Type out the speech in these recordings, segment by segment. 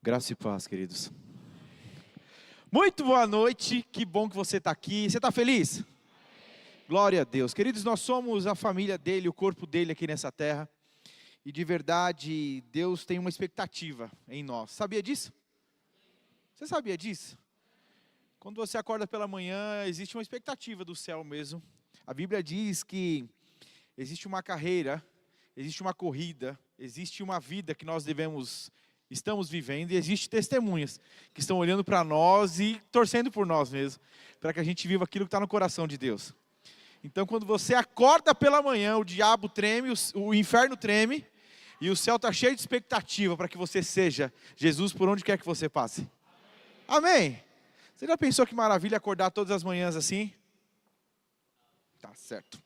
Graça e paz, queridos. Muito boa noite, que bom que você está aqui. Você está feliz? Glória a Deus. Queridos, nós somos a família dele, o corpo dele aqui nessa terra. E de verdade, Deus tem uma expectativa em nós. Sabia disso? Você sabia disso? Quando você acorda pela manhã, existe uma expectativa do céu mesmo. A Bíblia diz que existe uma carreira, existe uma corrida, existe uma vida que nós estamos vivendo, e existem testemunhas que estão olhando para nós e torcendo por nós mesmos, para que a gente viva aquilo que está no coração de Deus. Então, quando você acorda pela manhã, o diabo treme, o inferno treme, e o céu está cheio de expectativa para que você seja Jesus por onde quer que você passe. Amém? Você já pensou que maravilha acordar todas as manhãs assim? Tá certo.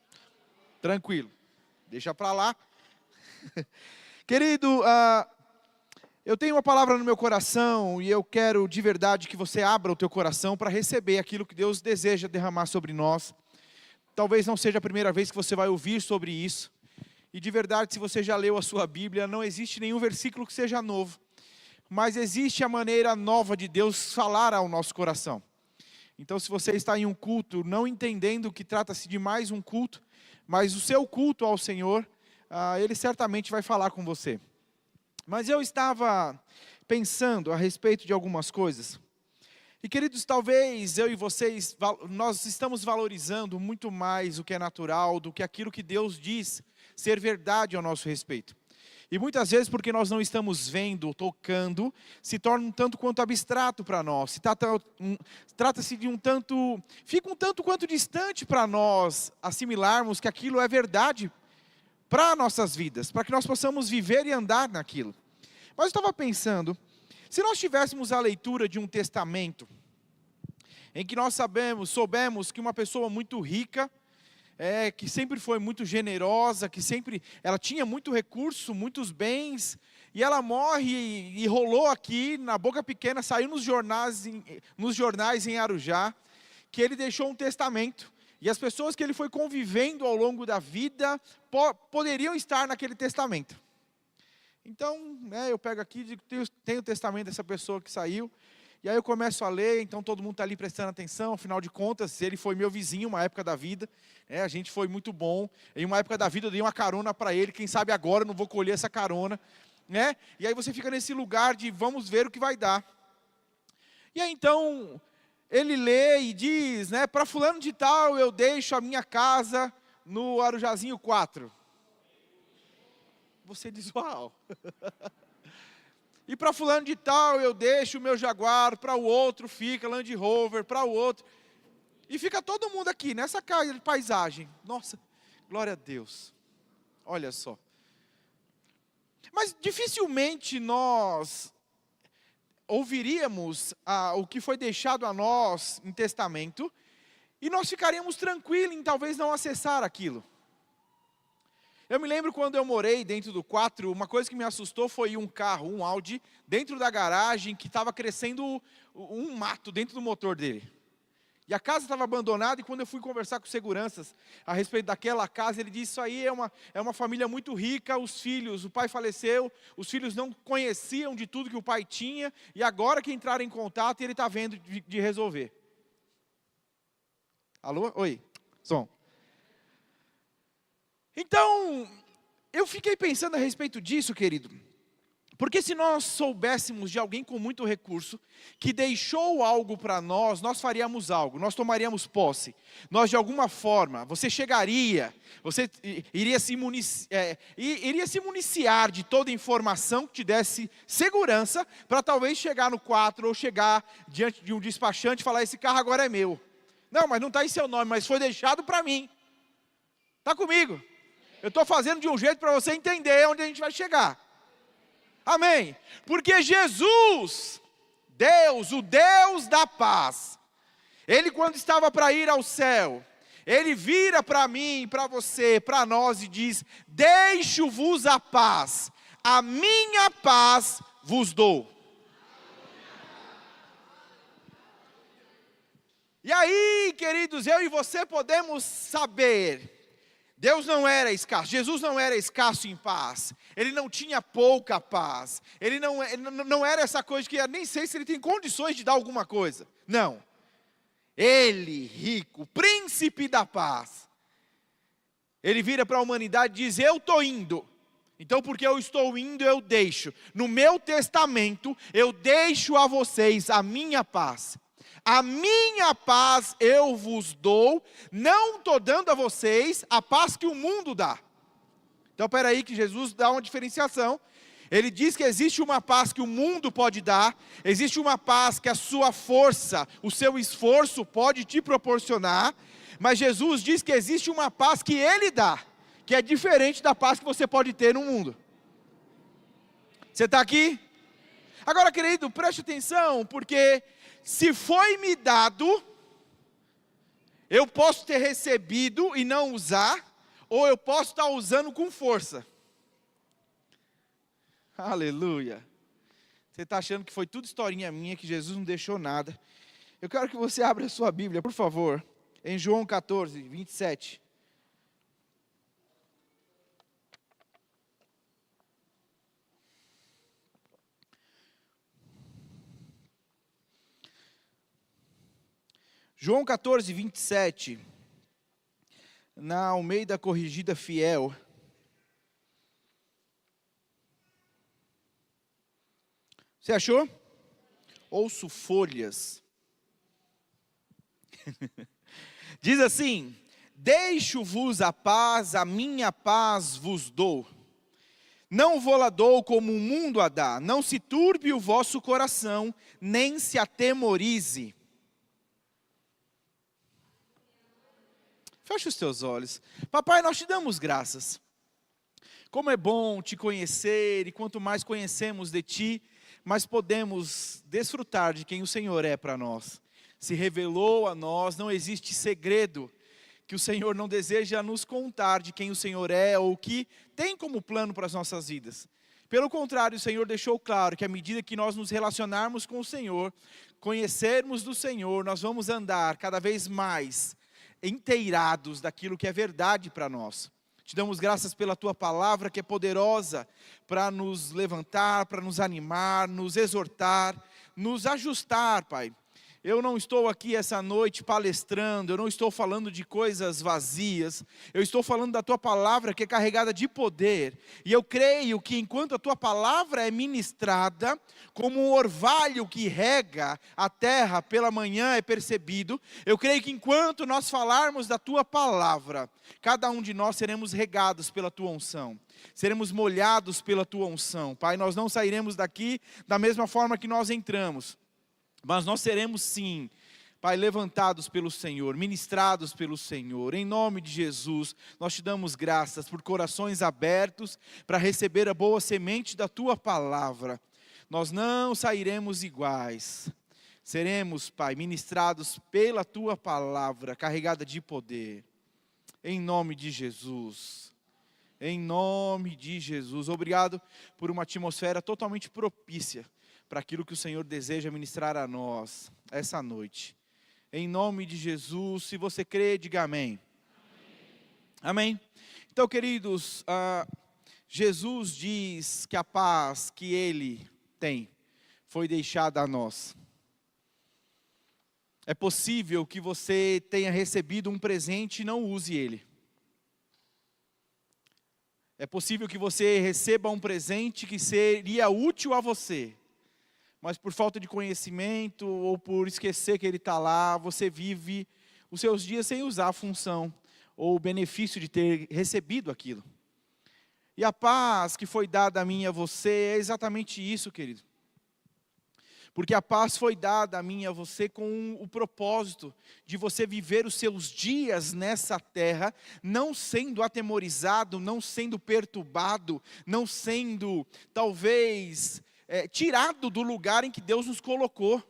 Tranquilo. Deixa para lá. Querido, eu tenho uma palavra no meu coração e eu quero de verdade que você abra o teu coração para receber aquilo que Deus deseja derramar sobre nós. Talvez não seja a primeira vez que você vai ouvir sobre isso. E de verdade, se você já leu a sua Bíblia, não existe nenhum versículo que seja novo. Mas existe a maneira nova de Deus falar ao nosso coração. Então, se você está em um culto, não entendendo que trata-se de mais um culto, mas o seu culto ao Senhor, Ele certamente vai falar com você. Mas eu estava pensando a respeito de algumas coisas. E queridos, talvez eu e vocês, nós estamos valorizando muito mais o que é natural do que aquilo que Deus diz ser verdade ao nosso respeito. E muitas vezes, porque nós não estamos vendo, tocando, se torna um tanto quanto abstrato para nós. Trata-se de fica um tanto quanto distante para nós assimilarmos que aquilo é verdade para nossas vidas, para que nós possamos viver e andar naquilo. Mas eu estava pensando, se nós tivéssemos a leitura de um testamento, em que nós soubemos que uma pessoa muito rica, que sempre foi muito generosa, ela tinha muito recurso, muitos bens, e ela morre e rolou aqui na boca pequena, saiu nos jornais em Arujá, que ele deixou um testamento. E as pessoas que ele foi convivendo ao longo da vida poderiam estar naquele testamento. Então, eu pego aqui e digo, tem o testamento dessa pessoa que saiu. E aí eu começo a ler, então todo mundo está ali prestando atenção. Afinal de contas, ele foi meu vizinho uma época da vida. A gente foi muito bom. Em uma época da vida eu dei uma carona para ele. Quem sabe agora eu não vou colher essa carona. E aí você fica nesse lugar de vamos ver o que vai dar. E aí então... ele lê e diz, para fulano de tal eu deixo a minha casa no Arujazinho 4. Você diz, uau. E para fulano de tal eu deixo o meu Jaguar, para o outro fica Land Rover, para o outro. E fica todo mundo aqui, nessa casa de paisagem. Nossa, glória a Deus. Olha só. Mas dificilmente nós ouviríamos o que foi deixado a nós em testamento, e nós ficaríamos tranquilos em talvez não acessar aquilo. Eu me lembro quando eu morei dentro do 4, uma coisa que me assustou foi um carro, um Audi, dentro da garagem, que estava crescendo um mato dentro do motor dele. E a casa estava abandonada, e quando eu fui conversar com seguranças a respeito daquela casa, ele disse, isso aí é uma família muito rica, o pai faleceu, os filhos não conheciam de tudo que o pai tinha, e agora que entraram em contato, ele está vendo de resolver. Alô? Oi, som. Então, eu fiquei pensando a respeito disso, querido. Porque se nós soubéssemos de alguém com muito recurso, que deixou algo para nós faríamos algo, nós tomaríamos posse. Nós de alguma forma, você iria se municiar de toda informação que te desse segurança, para talvez chegar no 4 ou chegar diante de um despachante e falar, esse carro agora é meu. Não, mas não está em seu nome, mas foi deixado para mim. Está comigo? Eu estou fazendo de um jeito para você entender onde a gente vai chegar. Amém? Porque Jesus, Deus, o Deus da paz, Ele quando estava para ir ao céu, Ele vira para mim, para você, para nós e diz, deixo-vos a paz, a minha paz vos dou. E aí, queridos, eu e você podemos saber Deus não era escasso, Jesus não era escasso em paz, ele não tinha pouca paz, ele não era essa coisa que eu nem sei se ele tem condições de dar alguma coisa, não. Ele, rico, príncipe da paz, ele vira para a humanidade e diz: eu estou indo, então porque eu estou indo eu deixo, no meu testamento eu deixo a vocês a minha paz. A minha paz eu vos dou, não estou dando a vocês a paz que o mundo dá. Então espera aí que Jesus dá uma diferenciação. Ele diz que existe uma paz que o mundo pode dar, existe uma paz que a sua força, o seu esforço pode te proporcionar, mas Jesus diz que existe uma paz que Ele dá, que é diferente da paz que você pode ter no mundo. Você está aqui? Agora, querido, preste atenção, porque se foi me dado, eu posso ter recebido e não usar, ou eu posso estar usando com força. Aleluia. Você está achando que foi tudo historinha minha, que Jesus não deixou nada. Eu quero que você abra a sua Bíblia, por favor, em João 14, 27. João 14, 27, na Almeida Corrigida Fiel. Você achou? Ouço folhas. Diz assim: deixo-vos a paz, a minha paz vos dou. Não vou-la dou como o mundo a dá. Não se turbe o vosso coração, nem se atemorize. Feche os teus olhos. Papai, nós te damos graças. Como é bom te conhecer, e quanto mais conhecemos de ti, mais podemos desfrutar de quem o Senhor é para nós. Se revelou a nós, não existe segredo que o Senhor não deseja nos contar de quem o Senhor é, ou que tem como plano para as nossas vidas. Pelo contrário, o Senhor deixou claro que à medida que nós nos relacionarmos com o Senhor, conhecermos do Senhor, nós vamos andar cada vez mais inteirados daquilo que é verdade para nós. Te damos graças pela Tua palavra, que é poderosa para nos levantar, para nos animar, nos exortar, nos ajustar, Pai. Eu não estou aqui essa noite palestrando, eu não estou falando de coisas vazias, eu estou falando da Tua palavra que é carregada de poder, e eu creio que enquanto a Tua palavra é ministrada, como um orvalho que rega a terra pela manhã é percebido, eu creio que enquanto nós falarmos da Tua palavra, cada um de nós seremos regados pela Tua unção, seremos molhados pela Tua unção. Pai, nós não sairemos daqui da mesma forma que nós entramos, mas nós seremos sim, Pai, levantados pelo Senhor, ministrados pelo Senhor. Em nome de Jesus, nós te damos graças por corações abertos para receber a boa semente da Tua palavra. Nós não sairemos iguais. Seremos, Pai, ministrados pela Tua palavra, carregada de poder. Em nome de Jesus. Em nome de Jesus. Obrigado por uma atmosfera totalmente propícia para aquilo que o Senhor deseja ministrar a nós essa noite. Em nome de Jesus, se você crê, diga amém. Amém. Então, queridos, Jesus diz que a paz que Ele tem foi deixada a nós. É possível que você tenha recebido um presente e não use ele. É possível que você receba um presente que seria útil a você, mas por falta de conhecimento ou por esquecer que ele está lá, você vive os seus dias sem usar a função ou o benefício de ter recebido aquilo. E a paz que foi dada a mim e a você é exatamente isso, querido. Porque a paz foi dada a mim e a você com o propósito de você viver os seus dias nessa terra, não sendo atemorizado, não sendo perturbado, não sendo, talvez, tirado do lugar em que Deus nos colocou.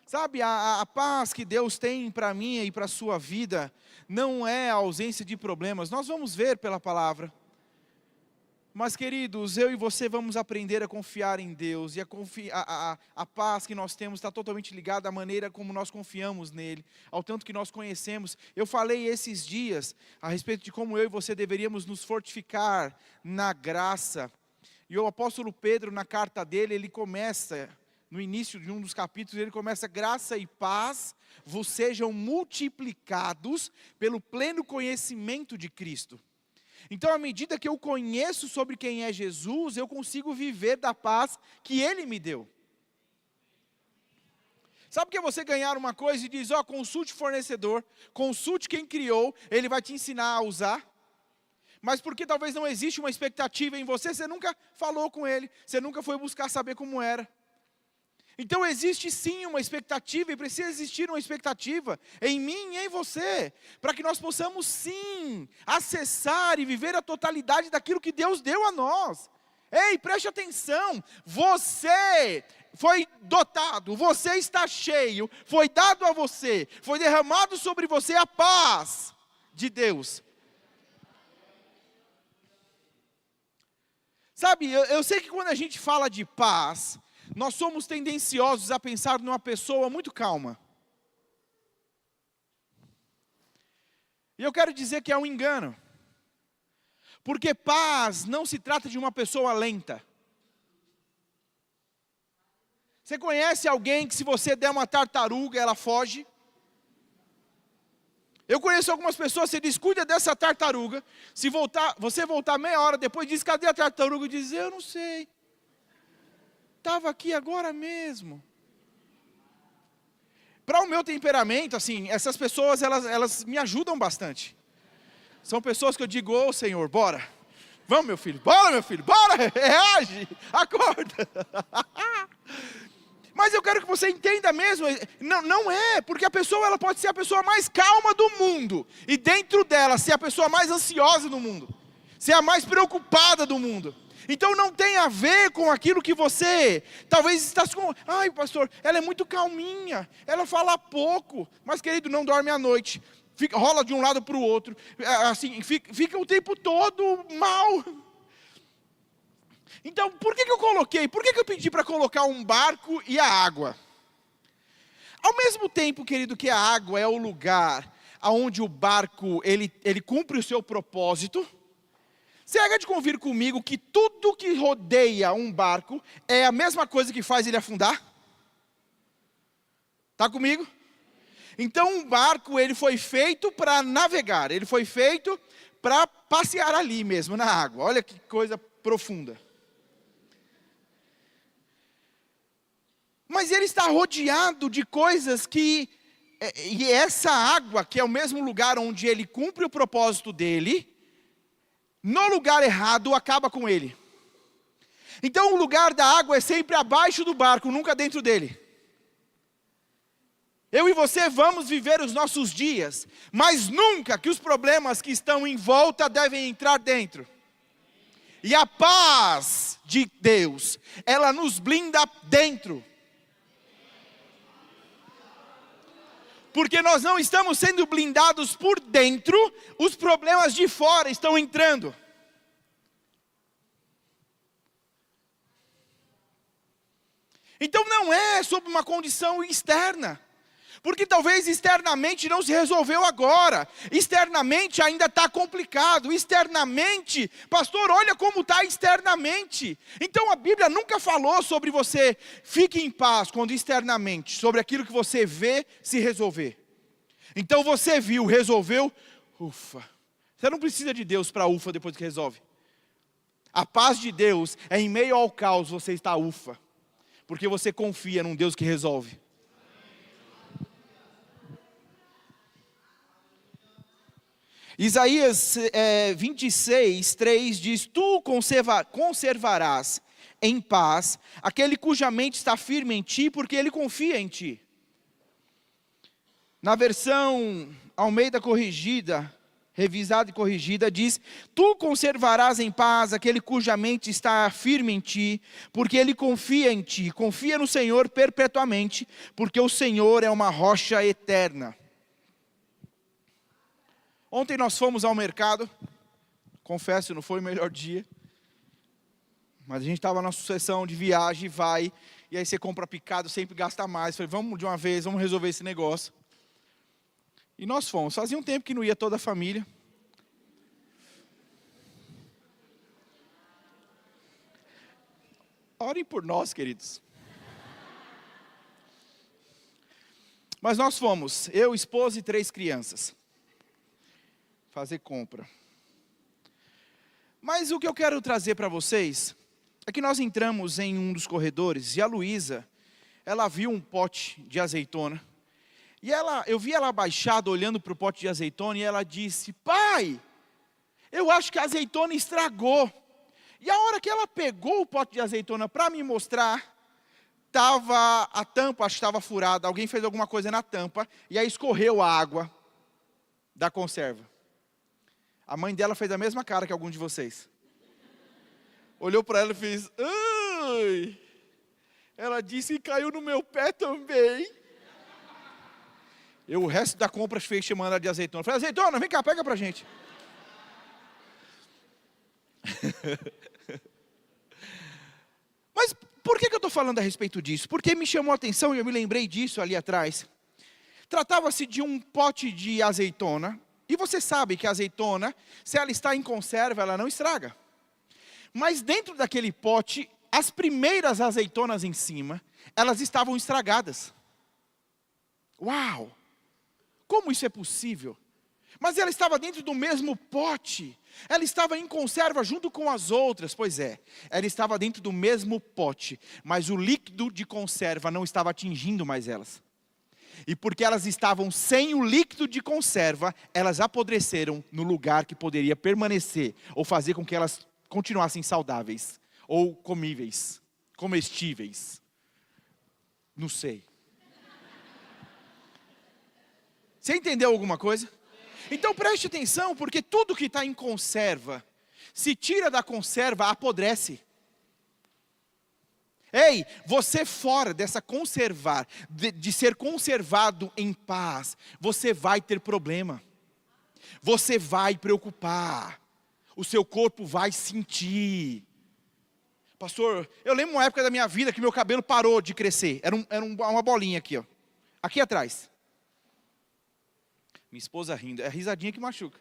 Sabe, a paz que Deus tem para mim e para a sua vida, não é a ausência de problemas. Nós vamos ver pela palavra. Mas, queridos, eu e você vamos aprender a confiar em Deus. E a paz que nós temos está totalmente ligada à maneira como nós confiamos nele, ao tanto que nós conhecemos. Eu falei esses dias a respeito de como eu e você deveríamos nos fortificar na graça. E o apóstolo Pedro, na carta dele, ele começa, no início de um dos capítulos, ele começa: graça e paz vos sejam multiplicados pelo pleno conhecimento de Cristo. Então, à medida que eu conheço sobre quem é Jesus, eu consigo viver da paz que Ele me deu. Sabe o que é você ganhar uma coisa e diz: consulte o fornecedor, consulte quem criou, ele vai te ensinar a usar. Mas porque talvez não existe uma expectativa em você, você nunca falou com ele, você nunca foi buscar saber como era. Então existe sim uma expectativa, e precisa existir uma expectativa em mim e em você, para que nós possamos sim acessar e viver a totalidade daquilo que Deus deu a nós. Ei, preste atenção, você foi dotado, você está cheio, foi dado a você, foi derramado sobre você a paz de Deus. Sabe, eu sei que quando a gente fala de paz, nós somos tendenciosos a pensar numa pessoa muito calma. E eu quero dizer que é um engano. Porque paz não se trata de uma pessoa lenta. Você conhece alguém que se você der uma tartaruga, ela foge? Eu conheço algumas pessoas, você diz: cuida dessa tartaruga. Se você voltar meia hora depois, diz: cadê a tartaruga? Diz: eu não sei. Estava aqui agora mesmo. Para o meu temperamento, assim, essas pessoas, elas me ajudam bastante. São pessoas que eu digo: Senhor, bora. Vamos, meu filho, bora, reage, acorda. Mas eu quero que você entenda mesmo, não é, porque a pessoa ela pode ser a pessoa mais calma do mundo, e dentro dela ser a pessoa mais ansiosa do mundo, ser a mais preocupada do mundo. Então não tem a ver com aquilo que você talvez está com: ai pastor, ela é muito calminha, ela fala pouco, mas querido, não dorme à noite, rola de um lado para o outro, assim, fica o tempo todo mal. Então por que eu pedi para colocar um barco e a água? Ao mesmo tempo, querido, que a água é o lugar onde o barco ele cumpre o seu propósito, você há de convir comigo que tudo que rodeia um barco é a mesma coisa que faz ele afundar? Está comigo? Então um barco ele foi feito para navegar, ele foi feito para passear ali mesmo na água. Olha que coisa profunda. Mas ele está rodeado de coisas e essa água, que é o mesmo lugar onde ele cumpre o propósito dele, no lugar errado acaba com ele. Então o lugar da água é sempre abaixo do barco, nunca dentro dele. Eu e você vamos viver os nossos dias, mas nunca que os problemas que estão em volta devem entrar dentro. E a paz de Deus, ela nos blinda dentro. Porque nós não estamos sendo blindados por dentro, os problemas de fora estão entrando. Então não é sobre uma condição externa. Porque talvez externamente não se resolveu agora. Externamente ainda está complicado. Externamente, pastor, olha como está externamente. Então a Bíblia nunca falou sobre você fique em paz quando externamente, sobre aquilo que você vê se resolver. Então você viu, resolveu, ufa. Você não precisa de Deus para ufa depois que resolve. A paz de Deus é em meio ao caos você está ufa. Porque você confia num Deus que resolve. Isaías 26, 3 diz: tu conservarás em paz aquele cuja mente está firme em ti, porque ele confia em ti. Na versão Almeida corrigida, revisada e corrigida, diz: tu conservarás em paz aquele cuja mente está firme em ti, porque ele confia em ti. Confia no Senhor perpetuamente, porque o Senhor é uma rocha eterna. Ontem nós fomos ao mercado, confesso, não foi o melhor dia. Mas a gente estava na sucessão de viagem, vai, e aí você compra picado, sempre gasta mais. Falei, vamos de uma vez, vamos resolver esse negócio. E nós fomos. Fazia um tempo que não ia toda a família. Orem por nós, queridos. Mas nós fomos, eu, esposa e 3 crianças, fazer compra. Mas o que eu quero trazer para vocês é que nós entramos em um dos corredores e a Luísa, ela viu um pote de azeitona. E eu vi ela abaixada olhando para o pote de azeitona e ela disse, pai, eu acho que a azeitona estragou. E a hora que ela pegou o pote de azeitona para me mostrar, a tampa, acho que estava furada, alguém fez alguma coisa na tampa, e aí escorreu a água da conserva. A mãe dela fez a mesma cara que algum de vocês. Olhou para ela e fez, ai! Ela disse que caiu no meu pé também. O resto da compra fez chamando ela de azeitona. Eu falei, azeitona, vem cá, pega pra gente. Mas por que eu estou falando a respeito disso? Porque me chamou a atenção e eu me lembrei disso ali atrás. Tratava-se de um pote de azeitona. E você sabe que a azeitona, se ela está em conserva, ela não estraga. Mas dentro daquele pote, as primeiras azeitonas em cima, elas estavam estragadas. Uau! Como isso é possível? Mas ela estava dentro do mesmo pote. Ela estava em conserva junto com as outras. Pois é, ela estava dentro do mesmo pote. Mas o líquido de conserva não estava atingindo mais elas. E porque elas estavam sem o líquido de conserva, elas apodreceram no lugar que poderia permanecer, ou fazer com que elas continuassem saudáveis, ou comíveis, comestíveis. Não sei. Você entendeu alguma coisa? Então preste atenção, porque tudo que está em conserva, se tira da conserva, apodrece. Ei, você fora dessa conservar, de ser conservado em paz, você vai ter problema. Você vai preocupar. O seu corpo vai sentir. Pastor, eu lembro uma época da minha vida que meu cabelo parou de crescer. Era uma bolinha aqui, ó. Aqui atrás. Minha esposa rindo, é a risadinha que machuca.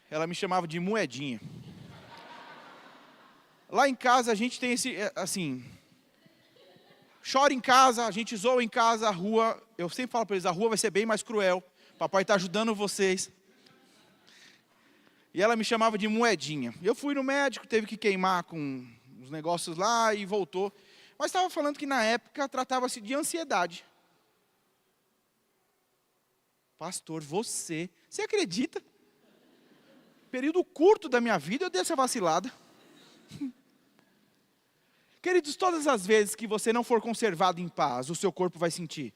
Ela me chamava de moedinha. Lá em casa a gente tem esse, assim, chora em casa, a gente zoa em casa, a rua, eu sempre falo para eles, a rua vai ser bem mais cruel, papai está ajudando vocês. E ela me chamava de moedinha. Eu fui no médico, teve que queimar com os negócios lá e voltou. Mas estava falando que na época tratava-se de ansiedade. Pastor, você acredita? Período curto da minha vida eu dei essa vacilada. Queridos, todas as vezes que você não for conservado em paz, o seu corpo vai sentir.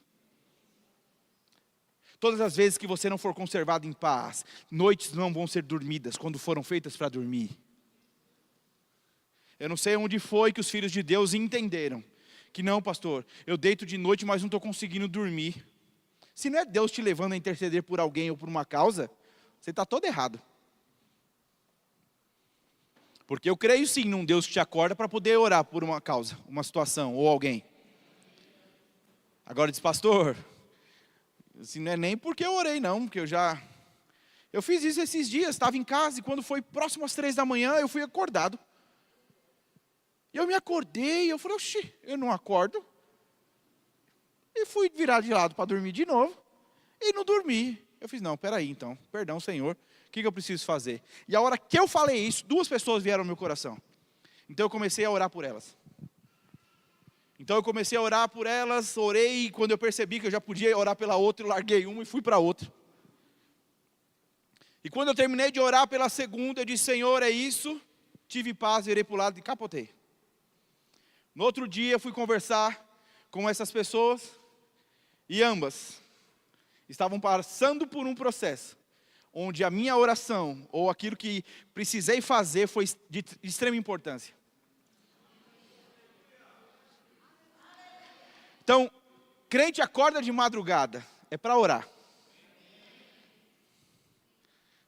Todas as vezes que você não for conservado em paz, noites não vão ser dormidas quando foram feitas para dormir. Eu não sei onde foi que os filhos de Deus entenderam que não, pastor, eu deito de noite, mas não estou conseguindo dormir. Se não é Deus te levando a interceder por alguém ou por uma causa, você está todo errado. Porque eu creio sim num Deus que te acorda para poder orar por uma causa, uma situação ou alguém. Agora diz, pastor, assim, não é nem porque eu orei não, porque eu fiz isso esses dias, estava em casa e quando foi próximo às 3 da manhã, eu fui acordado. E eu me acordei, eu falei, oxi, eu não acordo. E fui virar de lado para dormir de novo, e não dormi. Eu fiz, não, peraí então, perdão Senhor. O que eu preciso fazer? E a hora que eu falei isso, 2 pessoas vieram ao meu coração. Então eu comecei a orar por elas. Orei, e quando eu percebi que eu já podia orar pela outra, eu larguei uma e fui para a outra. E quando eu terminei de orar pela segunda, eu disse, Senhor, é isso. Tive paz, virei para o lado e capotei. No outro dia eu fui conversar com essas pessoas, e ambas estavam passando por um processo onde a minha oração, ou aquilo que precisei fazer, foi de extrema importância. Então, crente acorda de madrugada, é para orar.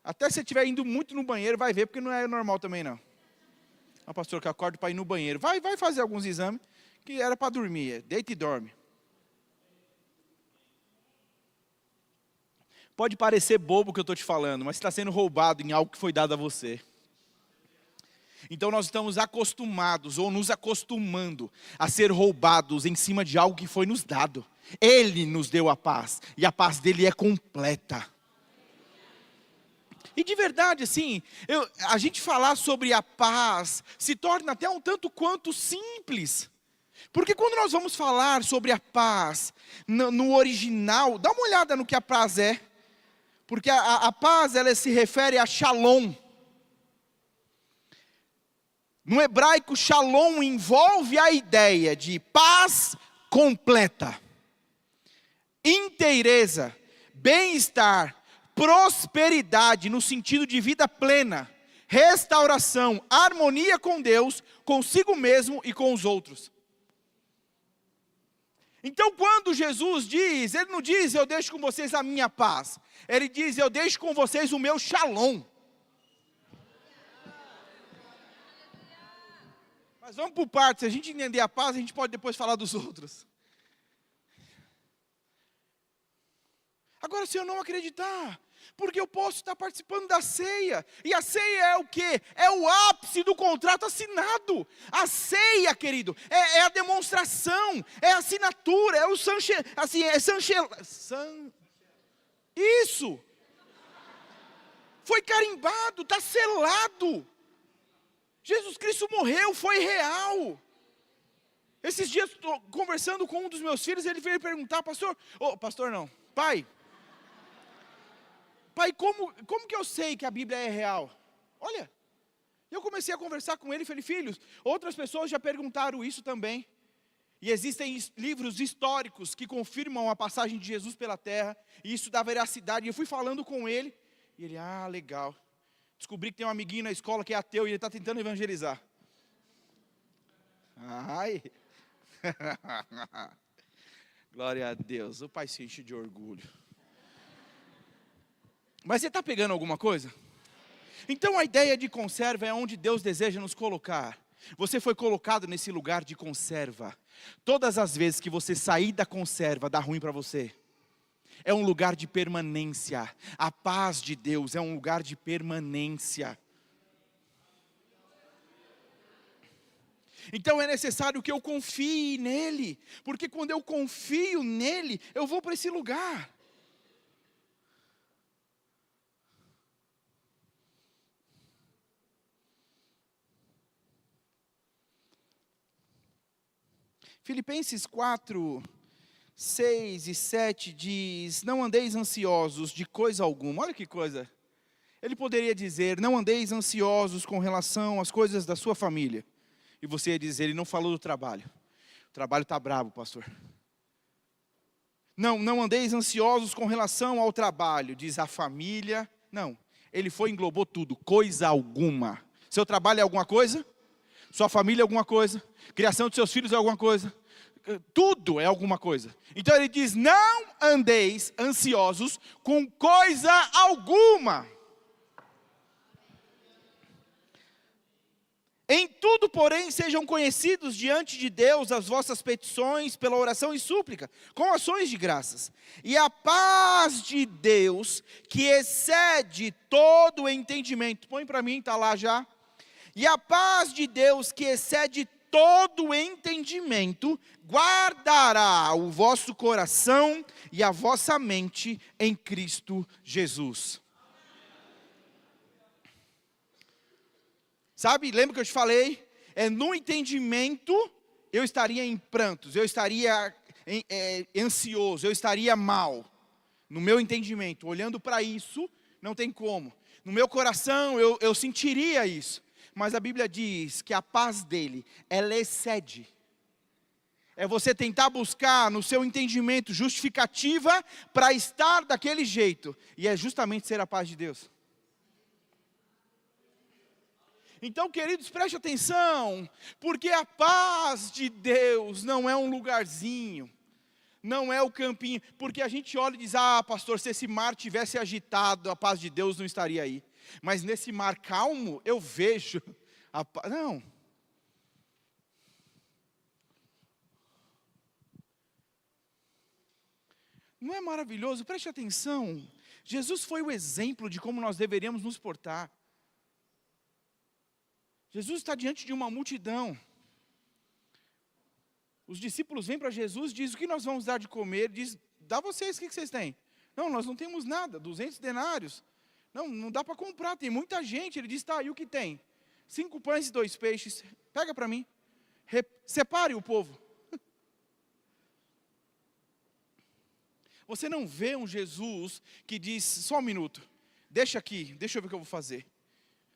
Até se você estiver indo muito no banheiro, vai ver, porque não é normal também não. Ah, pastor, que eu acordo para ir no banheiro. Vai fazer alguns exames, que era para dormir. Deita e dorme. Pode parecer bobo o que eu estou te falando, mas você está sendo roubado em algo que foi dado a você. Então nós estamos acostumados, ou nos acostumando, a ser roubados em cima de algo que foi nos dado. Ele nos deu a paz, e a paz dele é completa. E de verdade, assim, a gente falar sobre a paz se torna até um tanto quanto simples. Porque quando nós vamos falar sobre a paz, no original, dá uma olhada no que a paz é. Porque a paz, ela se refere a shalom. No hebraico, shalom envolve a ideia de paz completa, inteireza, bem-estar, prosperidade no sentido de vida plena, restauração, harmonia com Deus, consigo mesmo e com os outros. Então quando Jesus diz, ele não diz eu deixo com vocês a minha paz, ele diz eu deixo com vocês o meu shalom. Mas vamos por partes, se a gente entender a paz, a gente pode depois falar dos outros. Agora, se eu não acreditar, porque eu posso estar participando da ceia, e a ceia é o quê? É o ápice do contrato assinado. A ceia, querido, é a demonstração, é a assinatura, é o isso. Foi carimbado, está selado. Jesus Cristo morreu, foi real. Esses dias, estou conversando com um dos meus filhos, ele veio perguntar, pai, como que eu sei que a Bíblia é real? Olha, eu comecei a conversar com ele e falei, filhos, outras pessoas já perguntaram isso também. E existem livros históricos que confirmam a passagem de Jesus pela terra, e isso dá veracidade. E eu fui falando com ele, e ele, legal. Descobri que tem um amiguinho na escola que é ateu e ele está tentando evangelizar. Ai. Glória a Deus. O pai se enche de orgulho. Mas você está pegando alguma coisa? Então a ideia de conserva é onde Deus deseja nos colocar. Você foi colocado nesse lugar de conserva. Todas as vezes que você sair da conserva, dá ruim para você. É um lugar de permanência. A paz de Deus é um lugar de permanência. Então é necessário que eu confie nele. Porque quando eu confio nele, eu vou para esse lugar. Filipenses 4, 6 e 7 diz, não andeis ansiosos de coisa alguma. Olha que coisa. Ele poderia dizer, não andeis ansiosos com relação às coisas da sua família. E você ia dizer, ele não falou do trabalho. O trabalho está bravo, pastor. Não andeis ansiosos com relação ao trabalho, diz a família. Não, ele englobou tudo, coisa alguma. Seu trabalho é alguma coisa? Sua família é alguma coisa? Criação dos seus filhos é alguma coisa? Tudo é alguma coisa. Então ele diz, não andeis ansiosos com coisa alguma. Em tudo, porém, sejam conhecidos diante de Deus as vossas petições pela oração e súplica, com ações de graças. E a paz de Deus, que excede todo o entendimento. Põe para mim, está lá já. E a paz de Deus, que excede todo o entendimento, guardará o vosso coração e a vossa mente em Cristo Jesus. Sabe, lembra que eu te falei? No entendimento, eu estaria em prantos, eu estaria ansioso, eu estaria mal. No meu entendimento, olhando para isso, não tem como. No meu coração, eu sentiria isso. Mas a Bíblia diz que a paz dele, ela excede. É você tentar buscar no seu entendimento justificativa para estar daquele jeito. E é justamente ser a paz de Deus. Então, queridos, preste atenção. Porque a paz de Deus não é um lugarzinho. Não é o campinho. Porque a gente olha e diz, pastor, se esse mar tivesse agitado, a paz de Deus não estaria aí. Mas nesse mar calmo, eu vejo a paz. Não, Não é maravilhoso? Preste atenção. Jesus foi o exemplo de como nós deveríamos nos portar. Jesus está diante de uma multidão. Os discípulos vêm para Jesus e dizem: o que nós vamos dar de comer? Ele diz: dá vocês, o que vocês têm? Não, nós não temos nada, 200 denários. Não dá para comprar, tem muita gente. Ele diz: tá, e o que tem? 5 pães e 2 peixes, pega para mim. Separe o povo. Você não vê um Jesus que diz: só um minuto, deixa aqui, deixa eu ver o que eu vou fazer.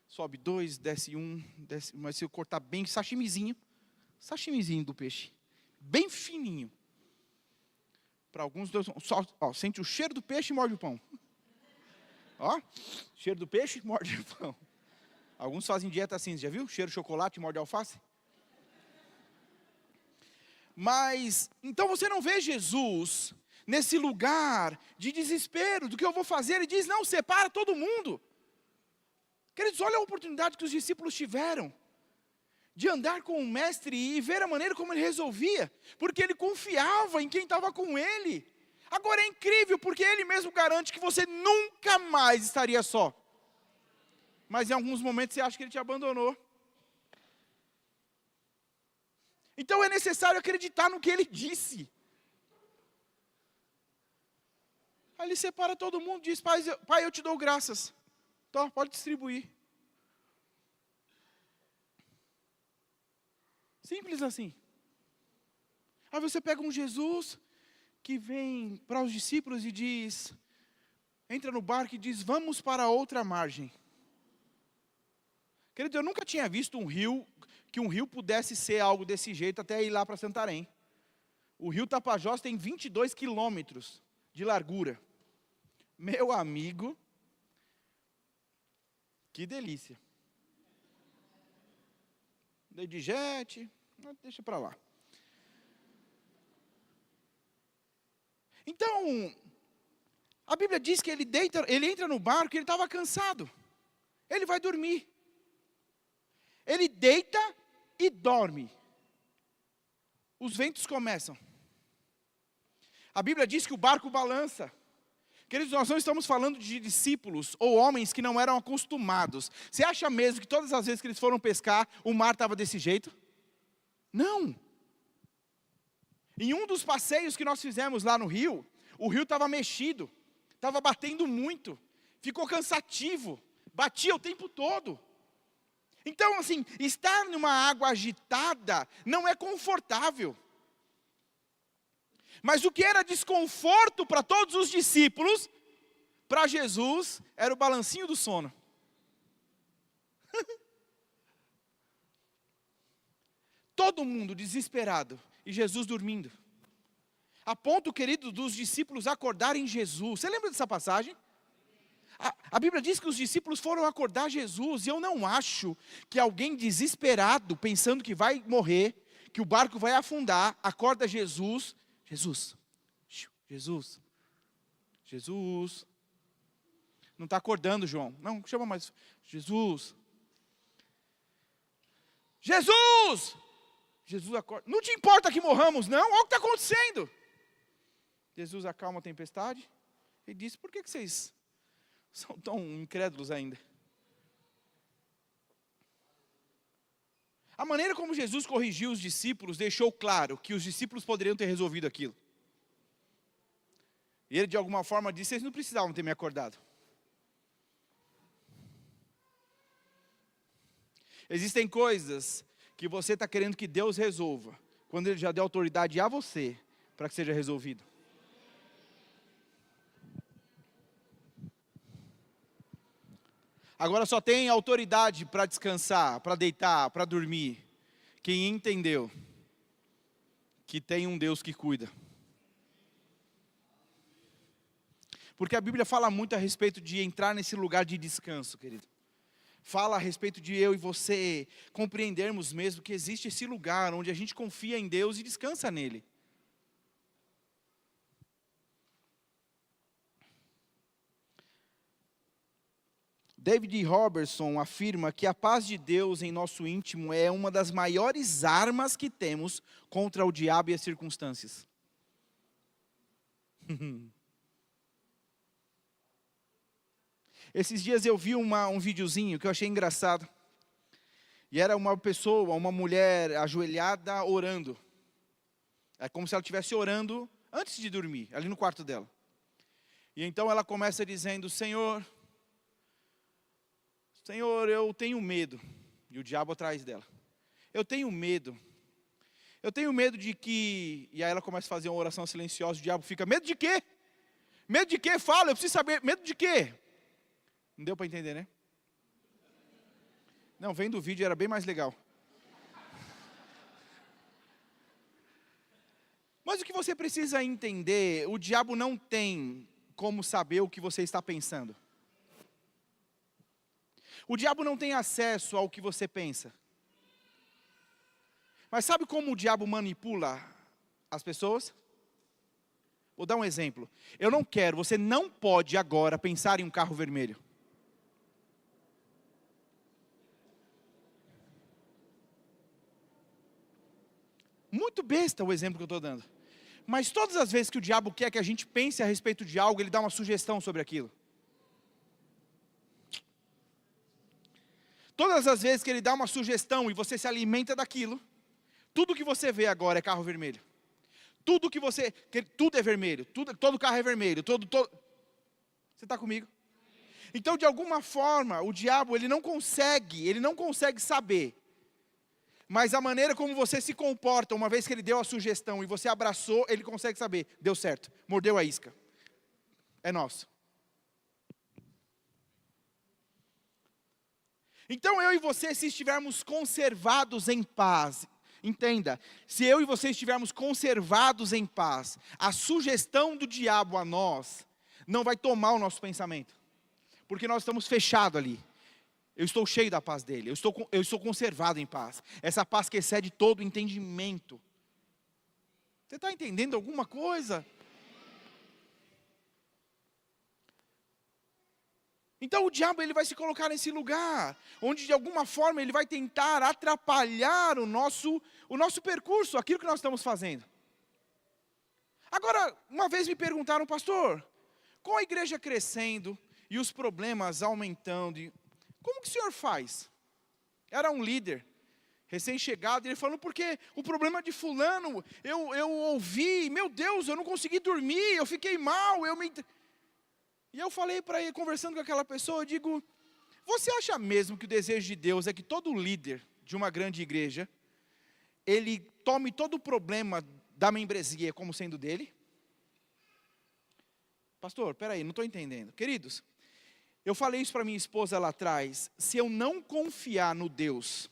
Sobe 2, desce 1, desce, mas se eu cortar bem, sashimizinho do peixe, bem fininho. Para alguns, só, sente o cheiro do peixe e morde o pão. Ó, cheiro do peixe, morde o pão. Alguns fazem dieta assim, já viu? Cheiro de chocolate, morde alface. Mas, então você não vê Jesus nesse lugar de desespero, do que eu vou fazer. Ele diz: não, separa todo mundo. Queridos, olha a oportunidade que os discípulos tiveram de andar com o mestre e ver a maneira como ele resolvia, porque ele confiava em quem estava com ele. Agora é incrível, porque ele mesmo garante que você nunca mais estaria só. Mas em alguns momentos você acha que ele te abandonou. Então é necessário acreditar no que ele disse. Aí ele separa todo mundo e diz: pai, eu te dou graças. Então, pode distribuir. Simples assim. Aí você pega um Jesus que vem para os discípulos e diz, entra no barco e diz: vamos para outra margem. Querido, eu nunca tinha visto que um rio pudesse ser algo desse jeito até ir lá para Santarém. O rio Tapajós tem 22 quilômetros de largura. Meu amigo, que delícia. Dei de jet, deixa para lá. Então, a Bíblia diz que ele entra no barco e ele estava cansado. Ele vai dormir. Ele deita e dorme. Os ventos começam. A Bíblia diz que o barco balança. Queridos, nós não estamos falando de discípulos ou homens que não eram acostumados. Você acha mesmo que todas as vezes que eles foram pescar, o mar estava desse jeito? Não. Em um dos passeios que nós fizemos lá no rio, o rio estava mexido, estava batendo muito, ficou cansativo, batia o tempo todo. Então, assim, estar numa água agitada não é confortável. Mas o que era desconforto para todos os discípulos, para Jesus, era o balancinho do sono. Todo mundo desesperado e Jesus dormindo. A ponto, querido, dos discípulos acordarem Jesus. Você lembra dessa passagem? A Bíblia diz que os discípulos foram acordar Jesus, e eu não acho que alguém desesperado, pensando que vai morrer, que o barco vai afundar, acorda Jesus. Jesus. Não está acordando, João. Não, chama mais. Jesus acorda. Não te importa que morramos, não? Olha o que está acontecendo. Jesus acalma a tempestade e diz: por que vocês são tão incrédulos ainda? A maneira como Jesus corrigiu os discípulos deixou claro que os discípulos poderiam ter resolvido aquilo. E ele de alguma forma disse: vocês não precisavam ter me acordado. Existem coisas que você está querendo que Deus resolva, quando Ele já deu autoridade a você, para que seja resolvido. Agora só tem autoridade para descansar, para deitar, para dormir, quem entendeu que tem um Deus que cuida. Porque a Bíblia fala muito a respeito de entrar nesse lugar de descanso, querido. Fala a respeito de eu e você compreendermos mesmo que existe esse lugar onde a gente confia em Deus e descansa nele. David Robertson afirma que a paz de Deus em nosso íntimo é uma das maiores armas que temos contra o diabo e as circunstâncias. Esses dias eu vi um videozinho que eu achei engraçado. E era uma pessoa, uma mulher ajoelhada orando. É como se ela estivesse orando antes de dormir, ali no quarto dela. E então ela começa dizendo: Senhor, eu tenho medo. E o diabo atrás dela. Eu tenho medo. Eu tenho medo de que... E aí ela começa a fazer uma oração silenciosa, o diabo fica: medo de quê? Medo de quê? Fala, eu preciso saber, medo de quê? Não deu para entender, né? Não, vendo o vídeo era bem mais legal. Mas o que você precisa entender, o diabo não tem como saber o que você está pensando. O diabo não tem acesso ao que você pensa. Mas sabe como o diabo manipula as pessoas? Vou dar um exemplo. Você não pode agora pensar em um carro vermelho. Muito besta o exemplo que eu estou dando. Mas todas as vezes que o diabo quer que a gente pense a respeito de algo, ele dá uma sugestão sobre aquilo. Todas as vezes que ele dá uma sugestão e você se alimenta daquilo, tudo que você vê agora é carro vermelho. Tudo é vermelho, todo carro é vermelho, Você está comigo? Então, de alguma forma, o diabo, ele não consegue saber. Mas a maneira como você se comporta, uma vez que ele deu a sugestão e você abraçou, ele consegue saber: deu certo, mordeu a isca. É nosso. Então eu e você, se estivermos conservados em paz, entenda, se eu e você estivermos conservados em paz, a sugestão do diabo a nós não vai tomar o nosso pensamento, porque nós estamos fechados ali. Eu estou cheio da paz dele, eu estou conservado em paz. Essa paz que excede todo o entendimento. Você está entendendo alguma coisa? Então o diabo, ele vai se colocar nesse lugar, onde de alguma forma ele vai tentar atrapalhar o nosso percurso, aquilo que nós estamos fazendo. Agora, uma vez me perguntaram: pastor, com a igreja crescendo e os problemas aumentando, como que o senhor faz? Era um líder recém-chegado, ele falou: porque o problema de fulano, eu ouvi, meu Deus, eu não consegui dormir, eu fiquei mal, E eu falei para ele, conversando com aquela pessoa, eu digo: você acha mesmo que o desejo de Deus é que todo líder de uma grande igreja, ele tome todo o problema da membresia como sendo dele? Pastor, peraí, não estou entendendo. Queridos, eu falei isso para minha esposa lá atrás: se eu não confiar no Deus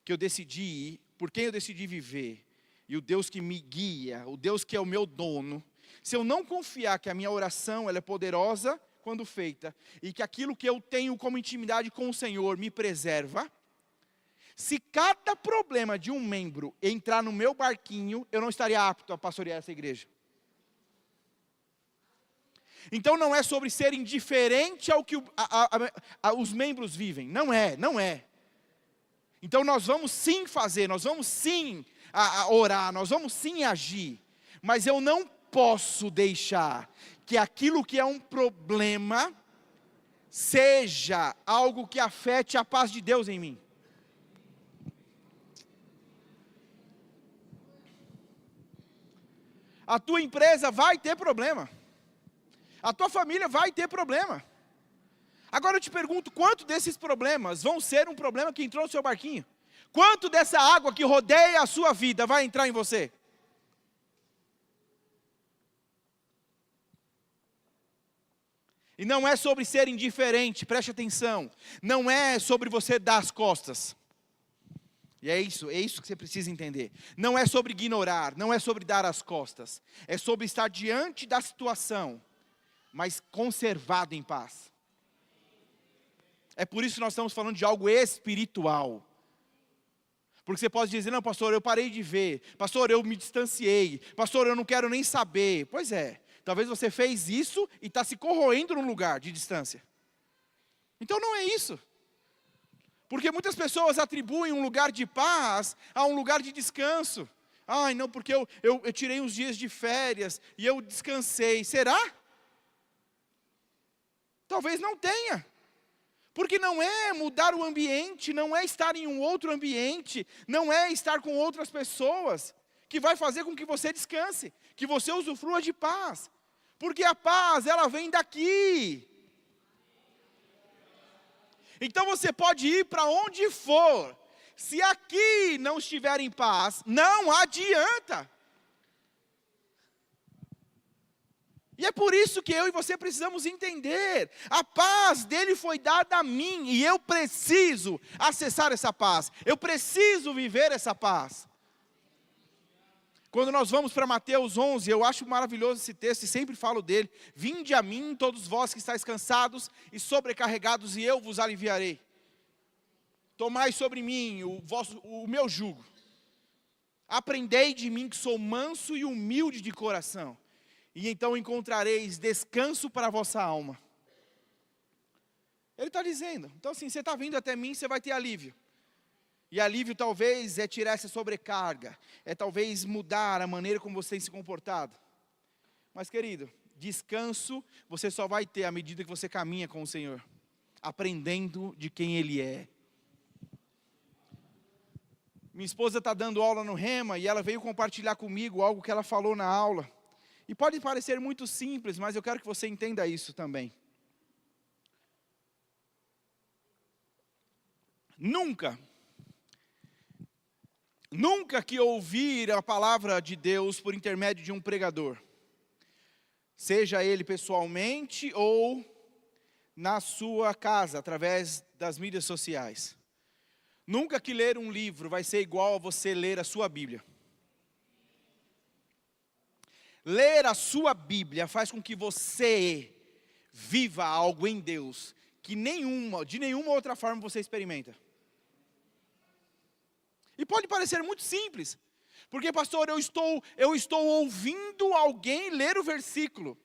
que eu decidi ir, por quem eu decidi viver, e o Deus que me guia, o Deus que é o meu dono, se eu não confiar que a minha oração ela é poderosa quando feita, e que aquilo que eu tenho como intimidade com o Senhor me preserva, se cada problema de um membro entrar no meu barquinho, eu não estaria apto a pastorear essa igreja. Então não é sobre ser indiferente ao que os membros vivem, não é. Então nós vamos sim fazer, nós vamos sim orar, nós vamos sim agir, mas eu não posso deixar que aquilo que é um problema seja algo que afete a paz de Deus em mim. A tua empresa vai ter problema. A tua família vai ter problema. Agora eu te pergunto, quanto desses problemas vão ser um problema que entrou no seu barquinho? Quanto dessa água que rodeia a sua vida vai entrar em você? E não é sobre ser indiferente, preste atenção. Não é sobre você dar as costas. E é isso que você precisa entender. Não é sobre ignorar, não é sobre dar as costas. É sobre estar diante da situação, mas conservado em paz. É por isso que nós estamos falando de algo espiritual. Porque você pode dizer: não, pastor, eu parei de ver. Pastor, eu me distanciei. Pastor, eu não quero nem saber. Pois é, talvez você fez isso e está se corroendo num lugar de distância. Então não é isso. Porque muitas pessoas atribuem um lugar de paz a um lugar de descanso. Ai, não, porque eu tirei uns dias de férias e eu descansei. Será? talvez não tenha. Porque não é mudar o ambiente, não é estar em um outro ambiente, não é estar com outras pessoas, que vai fazer com que você descanse, que você usufrua de paz. Porque a paz, ela vem daqui. Então você pode ir para onde for, se aqui não estiver em paz, não adianta. E é por isso que eu e você precisamos entender, a paz dele foi dada a mim, e eu preciso acessar essa paz, eu preciso viver essa paz. Quando nós vamos para Mateus 11, eu acho maravilhoso esse texto, e sempre falo dele: vinde a mim todos vós que estáis cansados e sobrecarregados, e eu vos aliviarei. Tomai sobre mim o meu jugo, aprendei de mim que sou manso e humilde de coração, e então encontrareis descanso para a vossa alma. Ele está dizendo, então assim, você está vindo até mim, você vai ter alívio. E alívio talvez é tirar essa sobrecarga, é talvez mudar a maneira como você tem se comportado. Mas querido, descanso você só vai ter à medida que você caminha com o Senhor, aprendendo de quem Ele é. Minha esposa está dando aula no Rema e ela veio compartilhar comigo algo que ela falou na aula. E pode parecer muito simples, mas eu quero que você entenda isso também. Nunca que ouvir a palavra de Deus por intermédio de um pregador, seja ele pessoalmente ou na sua casa, através das mídias sociais. Nunca que ler um livro vai ser igual a você ler a sua Bíblia. Ler a sua Bíblia faz com que você viva algo em Deus que de nenhuma outra forma você experimenta. E pode parecer muito simples, porque pastor, eu estou ouvindo alguém ler o versículo.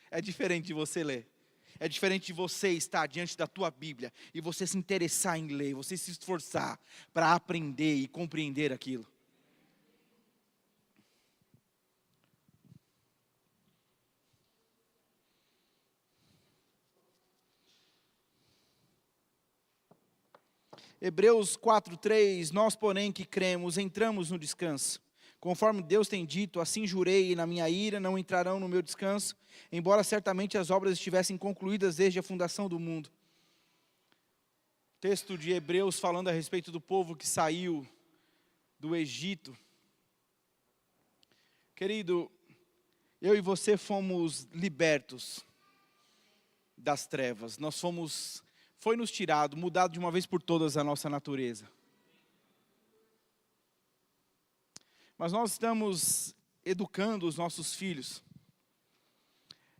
É diferente de você ler. É diferente de você estar diante da tua Bíblia e você se interessar em ler, você se esforçar para aprender e compreender aquilo. Hebreus 4:3, nós porém que cremos, entramos no descanso. Conforme Deus tem dito, assim jurei, e na minha ira não entrarão no meu descanso, embora certamente as obras estivessem concluídas desde a fundação do mundo. Texto de Hebreus falando a respeito do povo que saiu do Egito. Querido, eu e você fomos libertos das trevas, foi nos tirado, mudado de uma vez por todas a nossa natureza. Mas nós estamos educando os nossos filhos.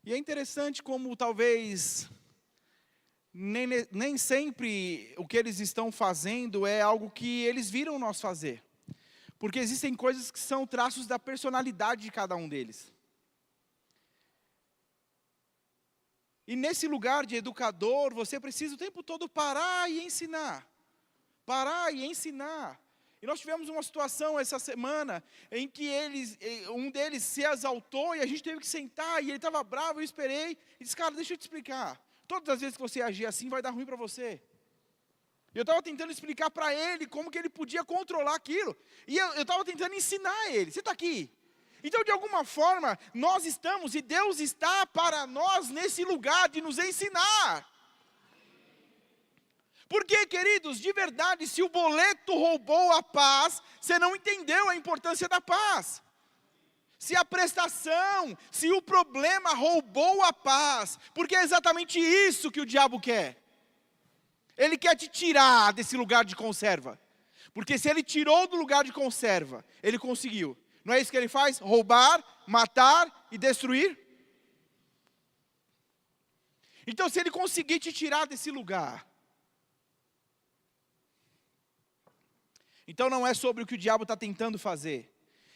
E é interessante como talvez nem sempre o que eles estão fazendo é algo que eles viram nós fazer. Porque existem coisas que são traços da personalidade de cada um deles. E nesse lugar de educador, você precisa o tempo todo parar e ensinar. Parar e ensinar. E nós tivemos uma situação essa semana em que um deles se exaltou e a gente teve que sentar e ele estava bravo, eu esperei e disse, cara, deixa eu te explicar. Todas as vezes que você agir assim vai dar ruim para você. Eu estava tentando explicar para ele como que ele podia controlar aquilo. E eu estava tentando ensinar ele. Você está aqui? Então, de alguma forma, nós estamos, e Deus está para nós nesse lugar de nos ensinar. Porque, queridos, de verdade, se o boleto roubou a paz, você não entendeu a importância da paz. Se a prestação, se o problema roubou a paz, porque é exatamente isso que o diabo quer. Ele quer te tirar desse lugar de conserva. Porque se ele tirou do lugar de conserva, ele conseguiu. Não é isso que ele faz? Roubar, matar e destruir? Então, se ele conseguir te tirar desse lugar, então não é sobre o que o diabo está tentando fazer,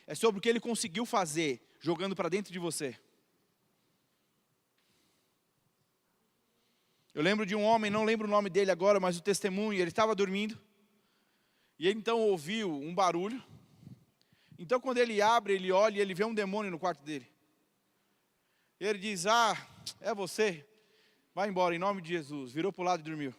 é sobre o que ele conseguiu fazer, jogando para dentro de você. Eu lembro de um homem, não lembro o nome dele agora, mas o testemunho, ele estava dormindo, e ele então ouviu um barulho. Então quando ele abre, ele olha e ele vê um demônio no quarto dele. E ele diz, é você. Vai embora, em nome de Jesus. Virou para o lado e dormiu.